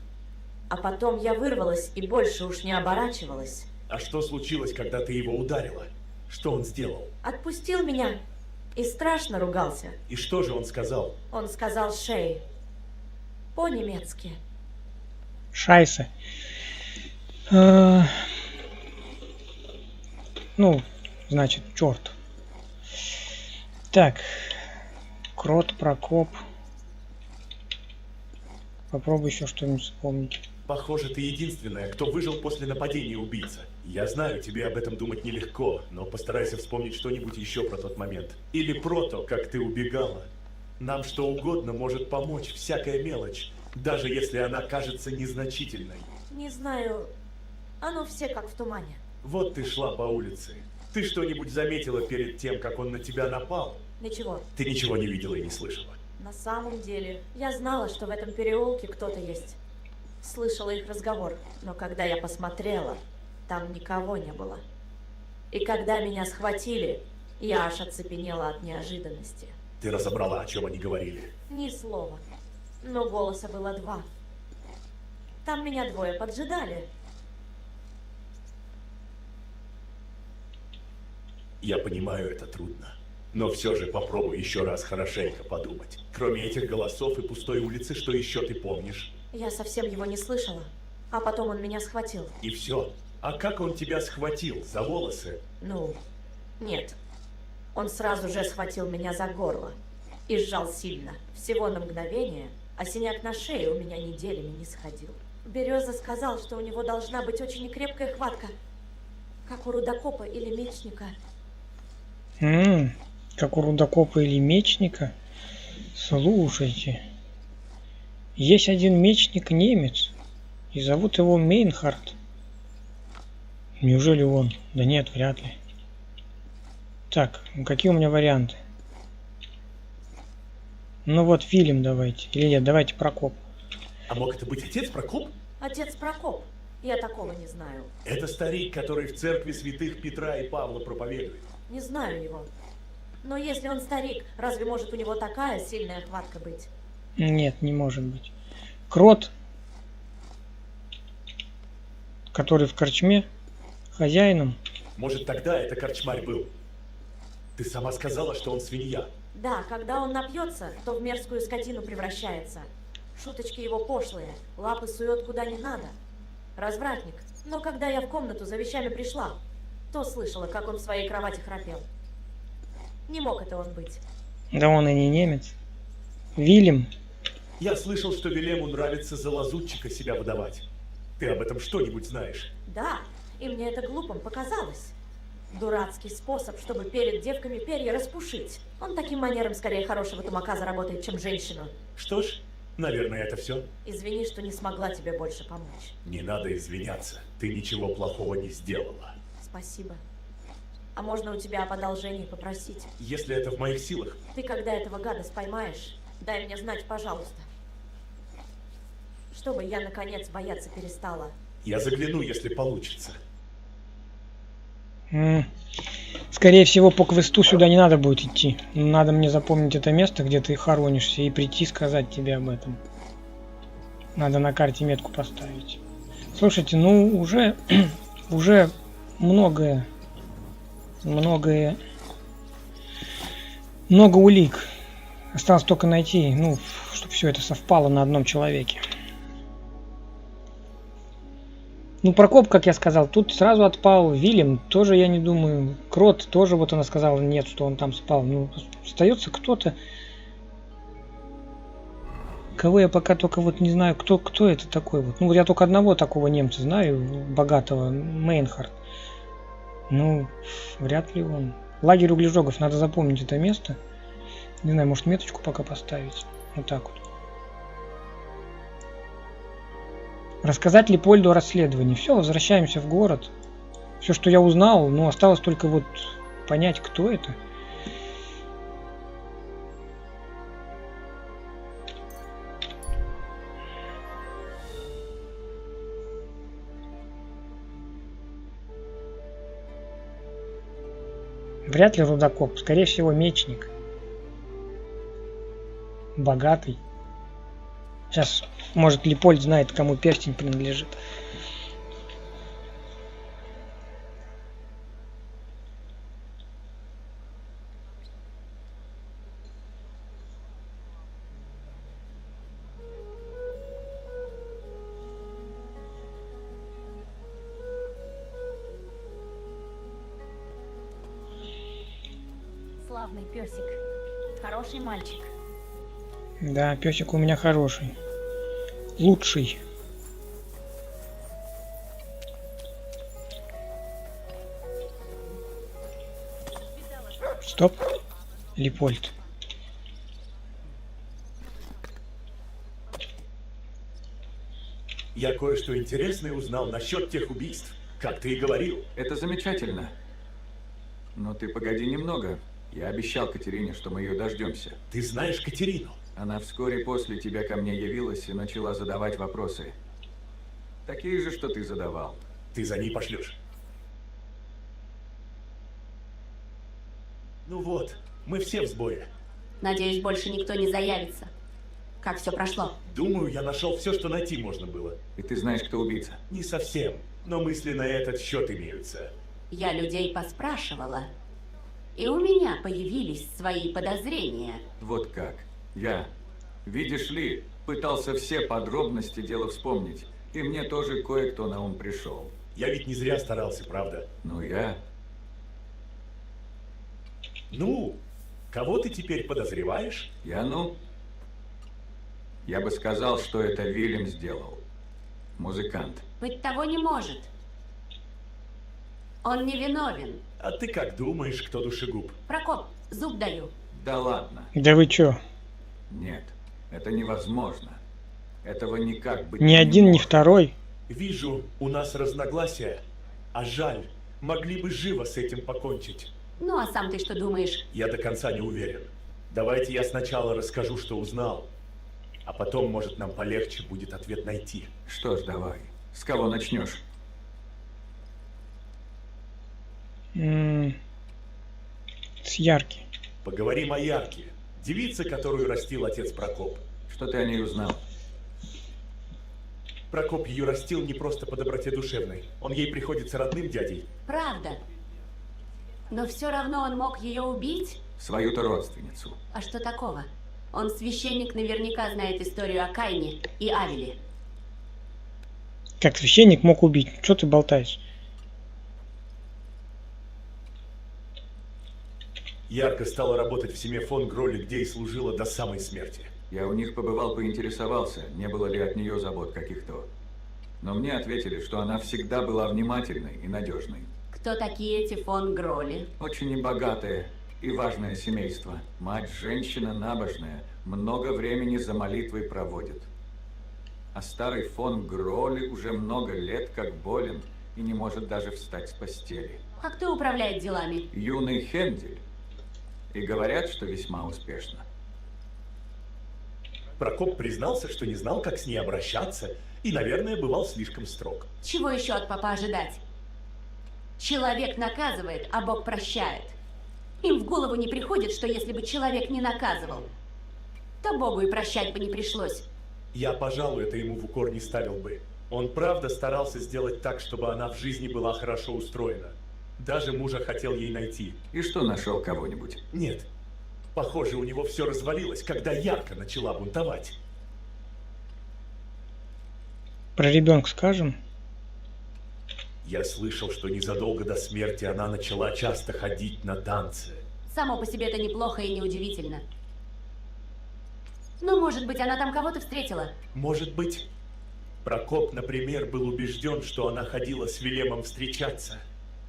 А потом я вырвалась и больше уж не оборачивалась. А что случилось, когда ты его ударила? Что он сделал? Отпустил меня и страшно ругался. И что же он сказал? Он сказал «шей». По-немецки. Шайсе. Значит, черт. Так. Крот, Прокоп. Попробуй еще что-нибудь вспомнить. Похоже, ты единственная, кто выжил после нападения убийцы. Я знаю, тебе об этом думать нелегко, но постарайся вспомнить что-нибудь еще про тот момент. Или про то, как ты убегала. Нам что угодно может помочь, всякая мелочь, даже если она кажется незначительной. Не знаю. Оно все как в тумане. Вот ты шла по улице. Ты что-нибудь заметила перед тем, как он на тебя напал? Ничего. Ты ничего не видела и не слышала. На самом деле, я знала, что в этом переулке кто-то есть. Слышала их разговор, но когда я посмотрела, там никого не было. И когда меня схватили, я аж оцепенела от неожиданности. Ты разобрала, о чем они говорили? Ни слова. Но голоса было два. Там меня двое поджидали. Я понимаю, это трудно. Но все же попробуй еще раз хорошенько подумать. Кроме этих голосов и пустой улицы, что еще ты помнишь? Я совсем его не слышала. А потом он меня схватил. И все. А как он тебя схватил? За волосы? Ну, нет. Он сразу же схватил меня за горло. И сжал сильно. Всего на мгновение. А синяк на шее у меня неделями не сходил. Береза сказал, что у него должна быть очень крепкая хватка. Как у рудокопа или мечника. Как у рудокопа или мечника? Слушайте. Есть один мечник-немец. И зовут его Мейнхард. Неужели он? Да нет, вряд ли. Так, какие у меня варианты? Ну вот, Вильям давайте. Или нет, давайте Прокоп. А мог это быть отец Прокоп? Отец Прокоп. Я такого не знаю. Это старик, который в церкви святых Петра и Павла проповедует. Не знаю его. Но если он старик, разве может у него такая сильная хватка быть? Нет, не может быть. Крот, который в корчме, хозяином. Может, тогда это корчмарь был? Ты сама сказала, что он свинья. Да, когда он напьется, то в мерзкую скотину превращается. Шуточки его пошлые, лапы сует куда не надо. Развратник. Но когда я в комнату за вещами пришла, то слышала, как он в своей кровати храпел. Не мог это он быть. Да он и не немец. Вильям. Я слышал, что Вилему нравится за лазутчика себя выдавать. Ты об этом что-нибудь знаешь? Да, и мне это глупым показалось. Дурацкий способ, чтобы перед девками перья распушить. Он таким манером скорее хорошего тумака заработает, чем женщину. Что ж, наверное, это все. Извини, что не смогла тебе больше помочь. Не надо извиняться. Ты ничего плохого не сделала. Спасибо. А можно у тебя об одолжении попросить? Если это в моих силах. Ты когда этого гада споймаешь, дай мне знать, пожалуйста. Чтобы я, наконец, бояться перестала. Я загляну, если получится. Скорее всего, по квесту сюда не надо будет идти. Надо мне запомнить это место, где ты хоронишься, и прийти сказать тебе об этом. Надо на карте метку поставить. Слушайте, ну уже много улик. Осталось только найти, ну, чтобы все это совпало на одном человеке. Ну, Прокоп, как я сказал, тут сразу отпал. Вильям тоже, я не думаю. Крот тоже, вот она сказала, нет, что он там спал. Ну, остается кто-то, кого я пока только вот не знаю, кто это такой вот. Ну, вот я только одного такого немца знаю, богатого, Мейнхард. Ну, вряд ли он. Лагерь углежогов, надо запомнить это место. Не знаю, может меточку пока поставить. Вот так вот. Рассказать Лепольду о расследовании. Все, возвращаемся в город. Все, что я узнал, но осталось только вот понять, кто это. Вряд ли рудокоп, скорее всего мечник. Богатый. Сейчас, может, Лепольд знает, кому перстень принадлежит. Славный песик. Хороший мальчик. Да, песик у меня хороший. Лучший. Стоп. Лепольд. Я кое-что интересное узнал насчет тех убийств. как ты и говорил. Это замечательно. Но ты погоди немного. Я обещал Катерине, что мы ее дождемся. Ты знаешь Катерину? Она вскоре после тебя ко мне явилась и начала задавать вопросы. Такие же, что ты задавал. Ты за ней пошлешь. Ну вот, мы все в сборе. Надеюсь, больше никто не заявится. Как все прошло? Думаю, я нашел все, что найти можно было. И ты знаешь, кто убийца? Не совсем, но мысли на этот счет имеются. Я людей поспрашивала. И у меня появились свои подозрения. Вот как. Я, видишь ли, пытался все подробности дела вспомнить. И мне тоже кое-кто на ум пришел. Я ведь не зря старался, правда? Ну, я... Ну, кого ты теперь подозреваешь? Я бы сказал, что это Вильям сделал. Музыкант. Быть того не может. Он не виновен. А ты как думаешь, кто душегуб? Прокоп, зуб даю. Да ладно. Да вы чё? Нет, это невозможно. Этого никак быть Ни один, ни второй. Вижу, у нас разногласия. А жаль, могли бы живо с этим покончить. Ну, а сам ты что думаешь? Я до конца не уверен. Давайте я сначала расскажу, что узнал. А потом, может, нам полегче будет ответ найти. Что ж, давай. С кого начнешь? С Ярки. Поговорим о Ярке. Девице, которую растил отец Прокоп. Что ты о ней узнал? Прокоп ее растил не просто по доброте душевной. Он ей приходится родным дядей. Правда. Но все равно он мог ее убить? Свою-то родственницу. А что такого? Он, священник, наверняка знает историю о Каине и Авеле. Как священник мог убить? Что ты болтаешь? Ярка стала работать в семье фон Гролли, где и служила до самой смерти. Я у них побывал, поинтересовался, не было ли от нее забот каких-то. Но мне ответили, что она всегда была внимательной и надежной. Кто такие эти фон Гролли? Очень небогатое и важное семейство. Мать женщина набожная, много времени за молитвой проводит. А старый фон Гролли уже много лет как болен и не может даже встать с постели. А кто управляет делами? Юный Хендель. И говорят, что весьма успешно. Прокоп признался, что не знал, как с ней обращаться, и, наверное, бывал слишком строг. Чего еще от папа ожидать? Человек наказывает, а Бог прощает. Им в голову не приходит, что если бы человек не наказывал, то Богу и прощать бы не пришлось. Я, пожалуй, это ему в укор не ставил бы. Он правда старался сделать так, чтобы она в жизни была хорошо устроена. Даже мужа хотел ей найти. И что, нашел кого-нибудь? Нет. Похоже, у него все развалилось, когда Ярка начала бунтовать. Про ребенка скажем? Я слышал, что незадолго до смерти она начала часто ходить на танцы. Само по себе это неплохо и неудивительно. Ну, может быть, она там кого-то встретила? Может быть. Прокоп, например, был убежден, что она ходила с Вилемом встречаться.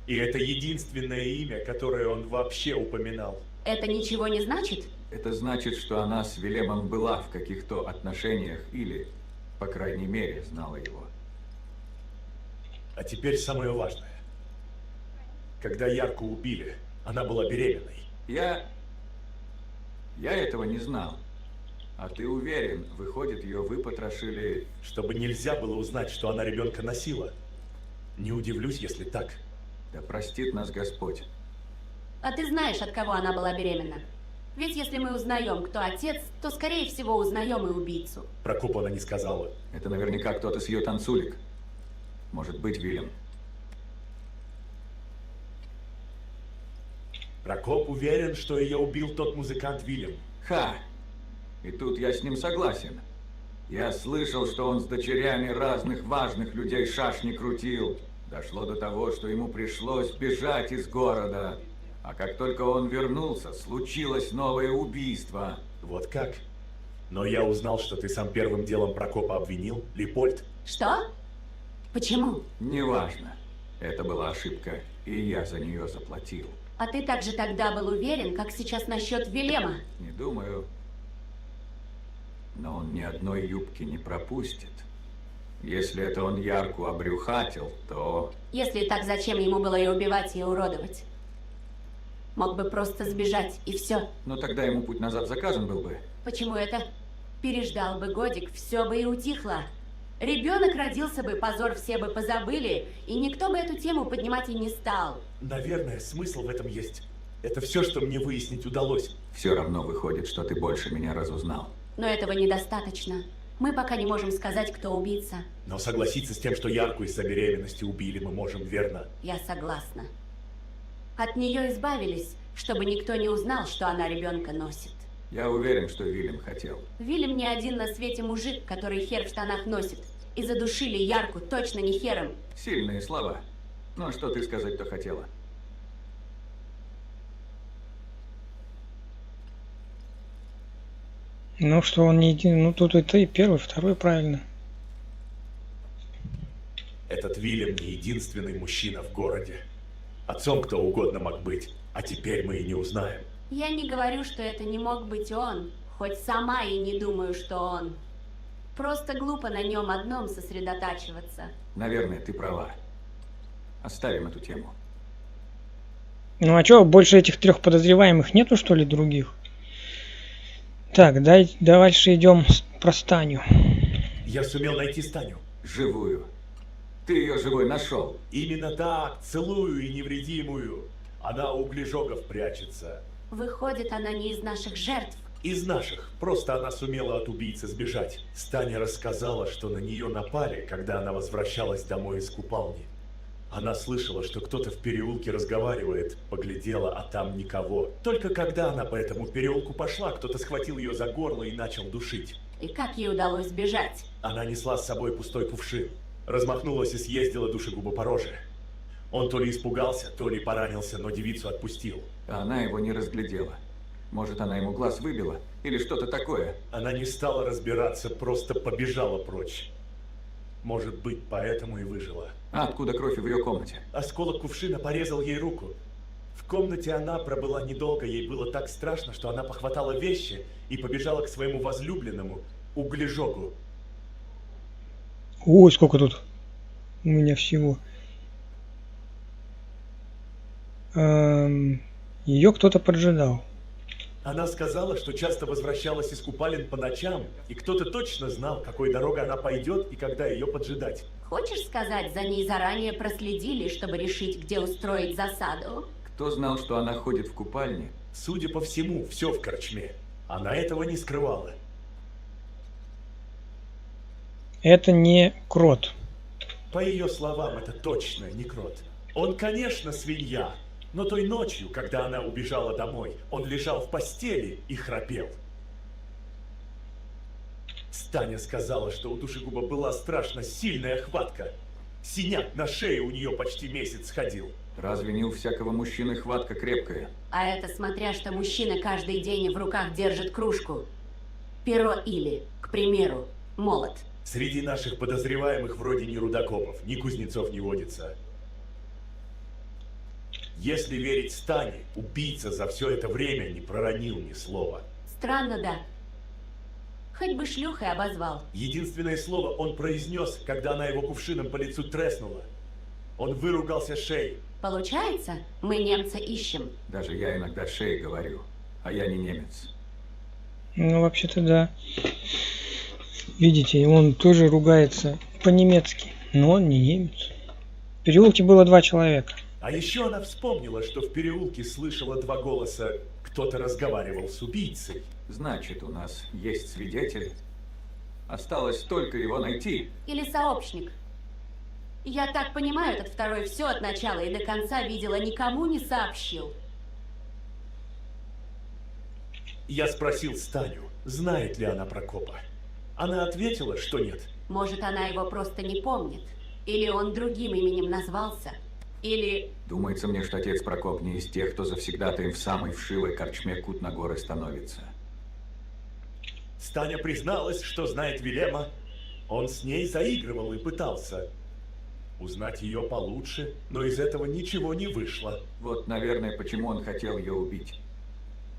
И это единственное имя, которое он вообще упоминал. Это ничего не значит? Это значит, что она с Вилемом была в каких-то отношениях или, по крайней мере, знала его. А теперь самое важное. Когда Ярку убили, она была беременной. Я этого не знал. А ты уверен, выходит, ее выпотрошили... Чтобы нельзя было узнать, что она ребенка носила. Не удивлюсь, если так. Да простит нас Господь. А ты знаешь, от кого она была беременна? Ведь если мы узнаем, кто отец, то, скорее всего, узнаем и убийцу. Прокопу она не сказала. Это наверняка кто-то с ее танцулек. Может быть, Вильям. Прокоп уверен, что ее убил тот музыкант Вильям. Ха! И тут я с ним согласен. Я слышал, что он с дочерями разных важных людей шашни крутил. Дошло до того, что ему пришлось бежать из города. А как только он вернулся, случилось новое убийство. Вот как? Но я узнал, что ты сам первым делом Прокопа обвинил, Лепольд. Что? Почему? Неважно. Это была ошибка, и я за нее заплатил. А ты также тогда был уверен, как сейчас насчет Вилема? Не думаю. Но он ни одной юбки не пропустит. Если это он Ярку обрюхатил, то... Если так, зачем ему было ее убивать и уродовать? Мог бы просто сбежать, и все. Но тогда ему путь назад заказан был бы. Почему это? Переждал бы годик, все бы и утихло. Ребенок родился бы, позор все бы позабыли, и никто бы эту тему поднимать и не стал. Наверное, смысл в этом есть. Это все, что мне выяснить удалось. Все равно выходит, что ты больше меня разузнал. Но этого недостаточно. Мы пока не можем сказать, кто убийца. Но согласиться с тем, что Ярку из-за беременности убили, мы можем, верно? Я согласна. От нее избавились, чтобы никто не узнал, что она ребенка носит. Я уверен, что Вильям хотел. Вильям не один на свете мужик, который хер в штанах носит. И задушили Ярку точно не хером. Сильные слова. Ну а что ты сказать-то хотела? Ну, что он не един... Ну, тут это и первый, второй правильно. Этот Вильям не единственный мужчина в городе. Отцом кто угодно мог быть, а теперь мы и не узнаем. Я не говорю, что это не мог быть он, хоть сама и не думаю, что он. Просто глупо на нем одном сосредотачиваться. Наверное, ты права. Оставим эту тему. Ну а что, больше этих трех подозреваемых нету, что ли, других? Так, дальше идем про Станю. Я сумел найти Станю. Живую. Ты ее живой нашел. Именно так, целую и невредимую. Она у углежогов прячется. Выходит, она не из наших жертв. Из наших. Просто она сумела от убийцы сбежать. Таня рассказала, что на нее напали, когда она возвращалась домой из купальни. Она слышала, что кто-то в переулке разговаривает, поглядела, а там никого. Только когда она по этому переулку пошла, кто-то схватил ее за горло и начал душить. И как ей удалось сбежать? Она несла с собой пустой кувшин. Размахнулась и съездила душегуба по роже. Он то ли испугался, то ли поранился, но девицу отпустил. А она его не разглядела. Может, она ему глаз выбила? Или что-то такое? Она не стала разбираться, просто побежала прочь. Может быть, поэтому и выжила. А откуда кровь в ее комнате? Осколок кувшина порезал ей руку. В комнате она пробыла недолго, ей было так страшно, что она похватала вещи и побежала к своему возлюбленному, углежогу. Ой, сколько тут у меня всего. Ее кто-то поджидал. Она сказала, что часто возвращалась из купалин по ночам, и кто-то точно знал, какой дорогой она пойдет и когда ее поджидать. Хочешь сказать, за ней заранее проследили, чтобы решить, где устроить засаду? Кто знал, что она ходит в купальне? Судя по всему, все в корчме. Она этого не скрывала. Это не крот. По ее словам, это точно не крот. Он, конечно, свинья. Но той ночью, когда она убежала домой, он лежал в постели и храпел. Таня сказала, что у душегуба была страшно сильная хватка. Синяк на шее у нее почти месяц ходил. Разве не у всякого мужчины хватка крепкая? А это смотря, что мужчина каждый день в руках держит кружку. Перо или, к примеру, молот. Среди наших подозреваемых вроде ни рудокопов, ни кузнецов не водится. Если верить Стане, убийца за все это время не проронил ни слова. Странно, да. Хоть бы шлюхой обозвал. Единственное слово он произнес, когда она его кувшином по лицу треснула. Он выругался шеей. Получается, мы немца ищем. Даже я иногда шеей говорю, а я не немец. Ну, вообще-то да. Видите, он тоже ругается по-немецки, но он не немец. В переулке было 2 человека. А еще она вспомнила, что в переулке слышала 2 голоса. Кто-то разговаривал с убийцей. Значит, у нас есть свидетель. Осталось только его найти. Или сообщник. Я так понимаю, этот второй все от начала и до конца видела, никому не сообщил. Я спросил Станю, знает ли она Прокопа. Она ответила, что нет. Может, она его просто не помнит. Или он другим именем назвался. Или... Думается мне, что отец Прокоп не из тех, кто завсегдатаем в самой вшивой корчме Кутнагоры становится. Станя призналась, что знает Вилема. Он с ней заигрывал и пытался узнать ее получше, но из этого ничего не вышло. Вот, наверное, почему он хотел ее убить.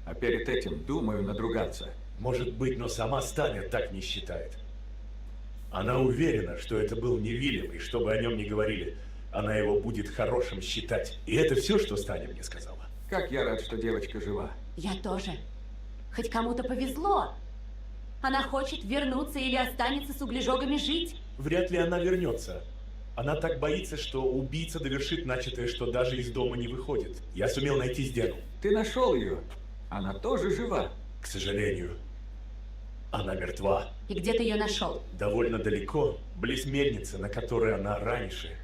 А перед этим, думаю, надругаться. Может быть, но сама Станя так не считает. Она уверена, что это был не Вильям, и что бы о нем ни говорили, она его будет хорошим считать. И это все, что Таня мне сказала. Как я рад, что девочка жива. Я тоже. Хоть кому-то повезло. Она хочет вернуться или останется с углежогами жить. Вряд ли она вернется. Она так боится, что убийца довершит начатое, что даже из дома не выходит. Я сумел найти Сдену. Ты нашел ее. Она тоже жива. К сожалению, она мертва. И где ты ее нашел? Довольно далеко, близ мельницы, на которой она раньше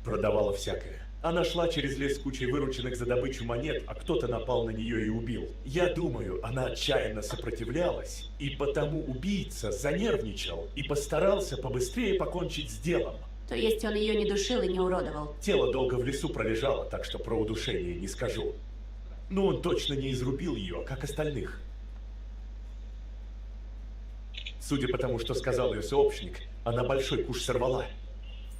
продавала всякое. Она шла через лес с кучей вырученных за добычу монет, а кто-то напал на нее и убил. Я думаю, она отчаянно сопротивлялась, и потому убийца занервничал и постарался побыстрее покончить с делом. То есть он ее не душил и не уродовал? Тело долго в лесу пролежало, так что про удушение не скажу. Но он точно не изрубил ее, как остальных. Судя по тому, что сказал ее сообщник, она большой куш сорвала.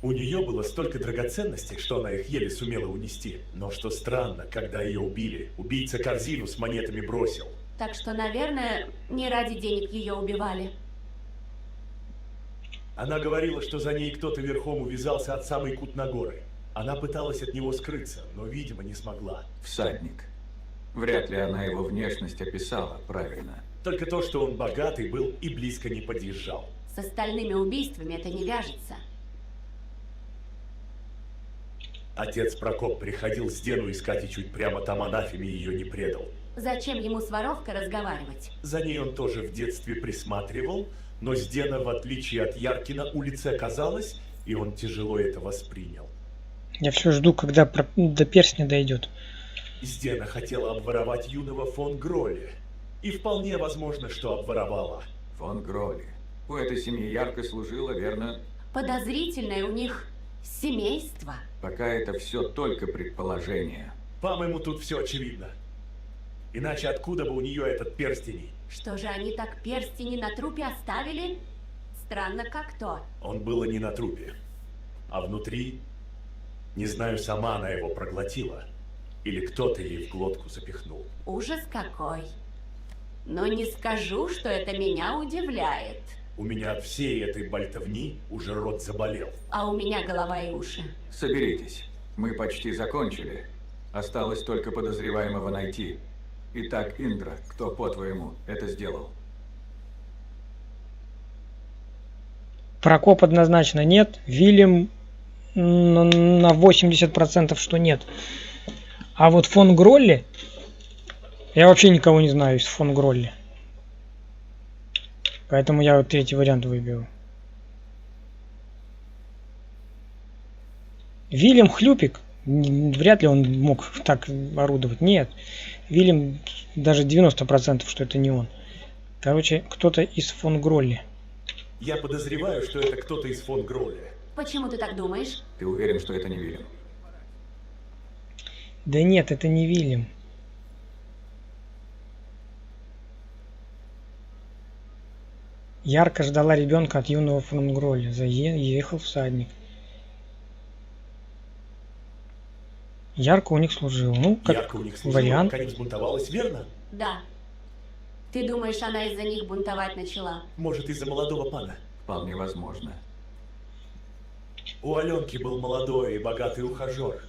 У нее было столько драгоценностей, что она их еле сумела унести. Но что странно, когда ее убили, убийца корзину с монетами бросил. Так что, наверное, не ради денег ее убивали. Она говорила, что за ней кто-то верхом увязался от самой Кутнагоры. Она пыталась от него скрыться, но, видимо, не смогла. Всадник. Вряд ли она его внешность описала правильно. Только то, что он богатый был и близко не подъезжал. С остальными убийствами это не вяжется. Отец Прокоп приходил Сдену искать и чуть прямо там анафеме ее не предал. Зачем ему с воровкой разговаривать? За ней он тоже в детстве присматривал, но Сдена, в отличие от Ярки, на улице оказалась, и он тяжело это воспринял. Я все жду, когда до перстня дойдет. Сдена хотела обворовать юного фон Гролли. И вполне возможно, что обворовала. Фон Гролли. У этой семьи Ярко служила, верно? Подозрительное у них семейство. Пока это все только предположение. По-моему, тут все очевидно. Иначе откуда бы у нее этот перстень? Что же они так перстени на трупе оставили? Странно как то. Он было не на трупе. А внутри, не знаю, сама она его проглотила. Или кто-то ей в глотку запихнул. Ужас какой. Но не скажу, что это меня удивляет. У меня от всей этой болтовни уже рот заболел. А у меня голова и уши. Соберитесь. Мы почти закончили. Осталось только подозреваемого найти. Итак, Индра, кто, по-твоему, это сделал? Прокоп однозначно нет. Вильям на 80% что нет. А вот фон Гролли... Я вообще никого не знаю из фон Гролли. Поэтому я вот третий вариант выберу. Вильям Хлюпик. Вряд ли он мог так орудовать. Нет. Вильям даже 90%, что это не он. Короче, кто-то из фон Гролли. Я подозреваю, что это кто-то из фон Гролли. Почему ты так думаешь? Ты уверен, что это не Вильям? Да нет, это не Вильям. Ярко ждала ребенка от юного фон Гролли. Заехал всадник. Ярко у них служил. Ну, как Ярко у них служил, вариант. пока не взбунтовалась, верно? Да. Ты думаешь, она из-за них бунтовать начала? Может, из-за молодого пана? Вполне возможно. У Аленки был молодой и богатый ухажер.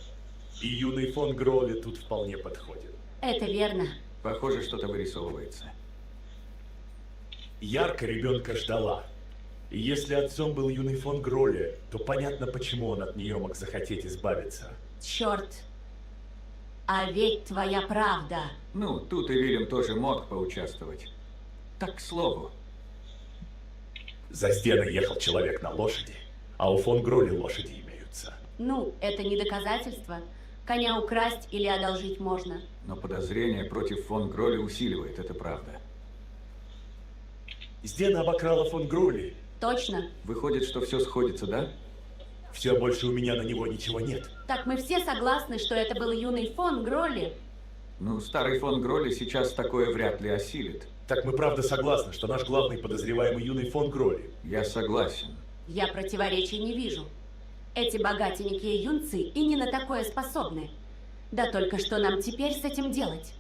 И юный фон Гролли тут вполне подходит. Это верно. Похоже, что-то вырисовывается. Ярко ребенка ждала. И если отцом был юный фон Гролли, то понятно, почему он от нее мог захотеть избавиться. Черт. А ведь твоя правда. Ну, тут и Вильям тоже мог поучаствовать. Так, к слову. За Сденой ехал человек на лошади, а у фон Гролли лошади имеются. Ну, это не доказательство. Коня украсть или одолжить можно. Но подозрение против фон Гролли усиливает, это правда. Сдена обокрала фон Гролли. Точно. Выходит, что все сходится, да? Все, больше у меня на него ничего нет. Так мы все согласны, что это был юный фон Гролли? Ну, старый фон Гролли сейчас такое вряд ли осилит. Так мы правда согласны, что наш главный подозреваемый юный фон Гролли. Я согласен. Я противоречий не вижу. Эти богатенькие юнцы и не на такое способны. Да только что нам теперь с этим делать?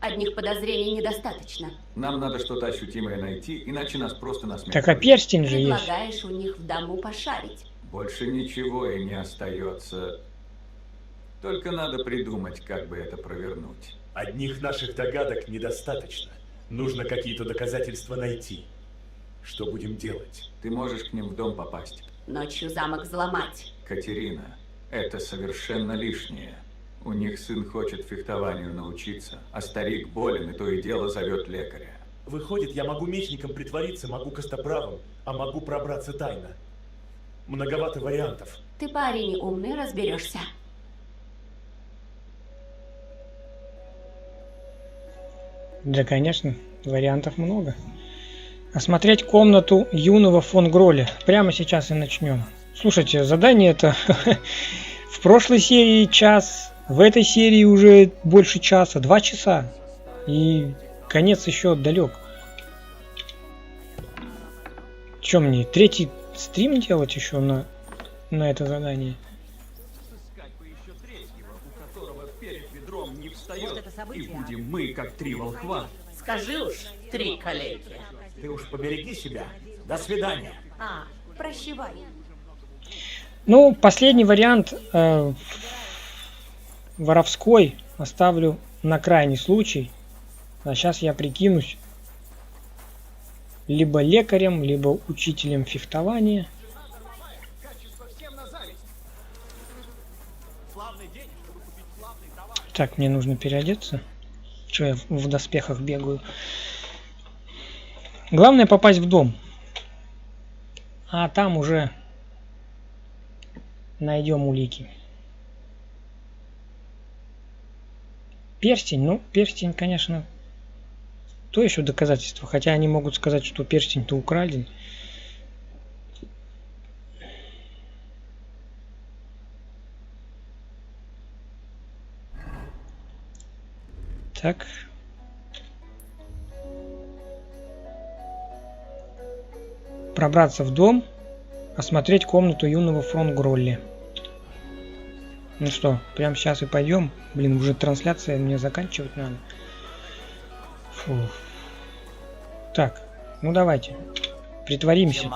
Одних подозрений недостаточно. Нам надо что-то ощутимое найти, иначе нас просто насмеют. Так, а перстень же есть. Предлагаешь у них в дому пошарить. Больше ничего и не остается. Только надо придумать, как бы это провернуть. Одних наших догадок недостаточно. Нужно какие-то доказательства найти. Что будем делать? Ты можешь к ним в дом попасть. Ночью замок взломать. Катерина, это совершенно лишнее. У них сын хочет фехтованию научиться, а старик болен и то и дело зовет лекаря. Выходит, я могу мечником притвориться, могу костоправом, а могу пробраться тайно. Многовато вариантов. Ты парень умный, разберешься. Да, конечно, вариантов много. Осмотреть комнату юного фон Гролля. Прямо сейчас и начнем. Слушайте, задание это в прошлой серии час, в этой серии уже больше часа, 2 часа. И конец еще далек. Че мне, 3-й стрим делать еще на это задание? Вот это событие. И будем мы, как 3 волхва. Скажи уж, 3 коллеги. Ты уж побереги себя. До свидания. Прощавай. Ну, последний вариант воровской оставлю на крайний случай. А сейчас я прикинусь либо лекарем, либо учителем фехтования. Так, мне нужно переодеться. Что я в доспехах бегаю? Главное попасть в дом. А там уже найдем улики. Перстень, ну, перстень, конечно, то еще доказательство. Хотя они могут сказать, что перстень-то украден. Так. Пробраться в дом, осмотреть комнату юного фон Гролли. Ну что, прямо сейчас и пойдем. Блин, уже трансляция, мне заканчивать надо. Фу. Так, ну давайте. Притворимся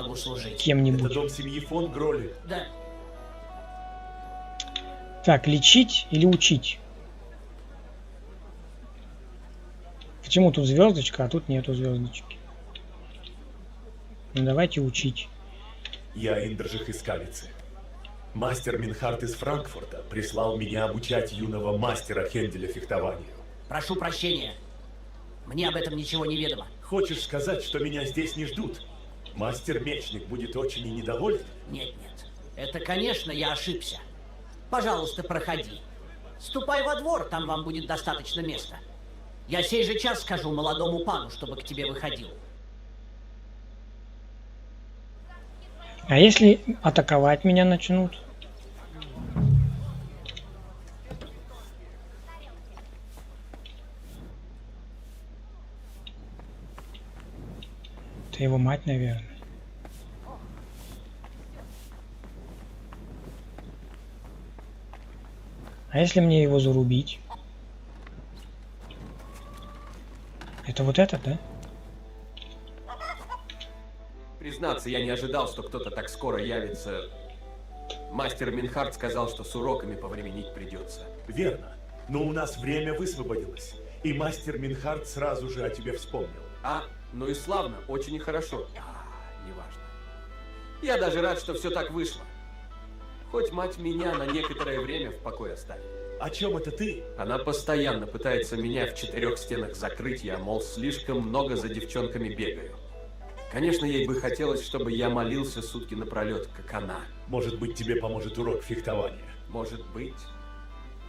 кем-нибудь. Это дом семьи фон Гролли. Да. Так, лечить или учить? Почему тут звездочка, а тут нету звездочки? Ну давайте учить. Я Индржих из Калицы. Мастер Минхард из Франкфурта прислал меня обучать юного мастера Хенделя фехтованию. Прошу прощения. Мне об этом ничего не ведомо. Хочешь сказать, что меня здесь не ждут? Мастер-мечник будет очень и недоволен? Нет. Это, конечно, я ошибся. Пожалуйста, проходи. Ступай во двор, там вам будет достаточно места. Я сей же час скажу молодому пану, чтобы к тебе выходил. А если атаковать меня начнут? Это его мать, наверное. А если мне его зарубить? Это вот этот, да? Признаться, я не ожидал, что кто-то так скоро явится. Мастер Минхард сказал, что с уроками повременить придется. Верно. Но у нас время высвободилось. И мастер Минхард сразу же о тебе вспомнил. Ну и славно, очень и хорошо. Неважно. Я даже рад, что все так вышло. Хоть мать меня на некоторое время в покое оставит. О чем это ты? Она постоянно пытается меня в 4 стенах закрыть, я, мол, слишком много за девчонками бегаю. Конечно, ей бы хотелось, чтобы я молился сутки напролет, как она. Может быть, тебе поможет урок фехтования? Может быть.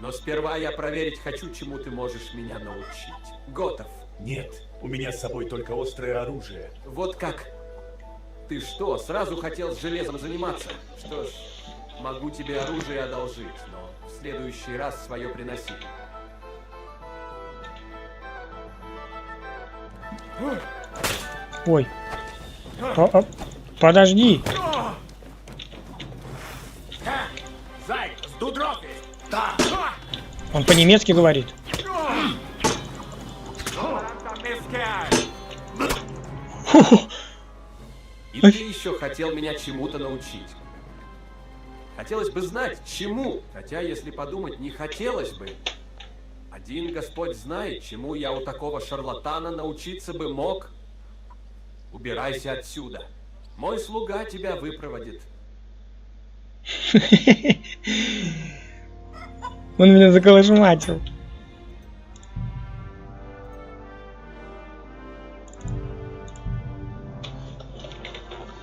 Но сперва я проверить хочу, чему ты можешь меня научить. Готов? Нет, у меня с собой только острое оружие. Вот как? Ты что, сразу хотел с железом заниматься? Что ж, могу тебе оружие одолжить, но в следующий раз свое приноси. Ой. Подожди. Он по-немецки говорит. И ты еще хотел меня чему-то научить. Хотелось бы знать, чему, хотя, если подумать, не хотелось бы. Один Господь знает, чему я у такого шарлатана научиться бы мог. Убирайся отсюда. Мой слуга тебя выпроводит. Он меня заколошматил.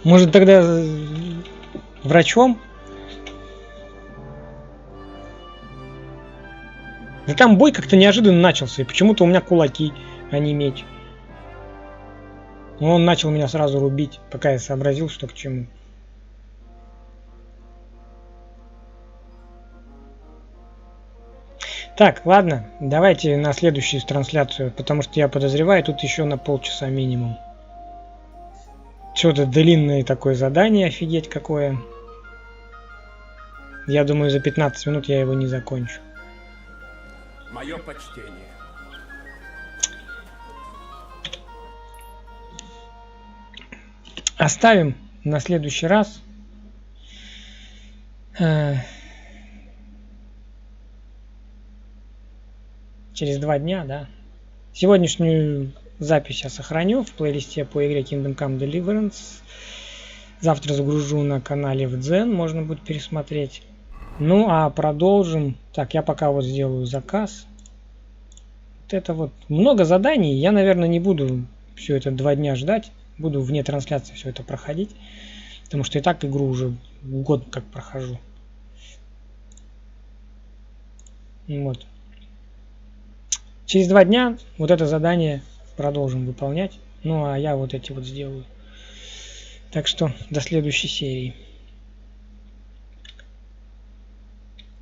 Может, тогда врачом? Да там бой как-то неожиданно начался, и почему-то у меня кулаки, а не меч. Но он начал меня сразу рубить, пока я сообразил, что к чему. Так, ладно, давайте на следующую трансляцию, потому что я подозреваю, тут еще на полчаса минимум. Что-то длинное такое задание, офигеть какое. Я думаю, за 15 минут я его не закончу. Мое почтение. Оставим на следующий раз. Через 2 дня, да. Сегодняшнюю запись я сохраню в плейлисте по игре Kingdom Come Deliverance. Завтра загружу на канале в Дзен, можно будет пересмотреть. Ну а продолжим. Так, я пока вот сделаю заказ. Вот это вот много заданий. Я, наверное, не буду все это 2 дня ждать. Буду вне трансляции все это проходить. Потому что и так игру уже год как прохожу. Вот. Через 2 дня вот это задание продолжим выполнять. Ну а я вот эти вот сделаю. Так что до следующей серии.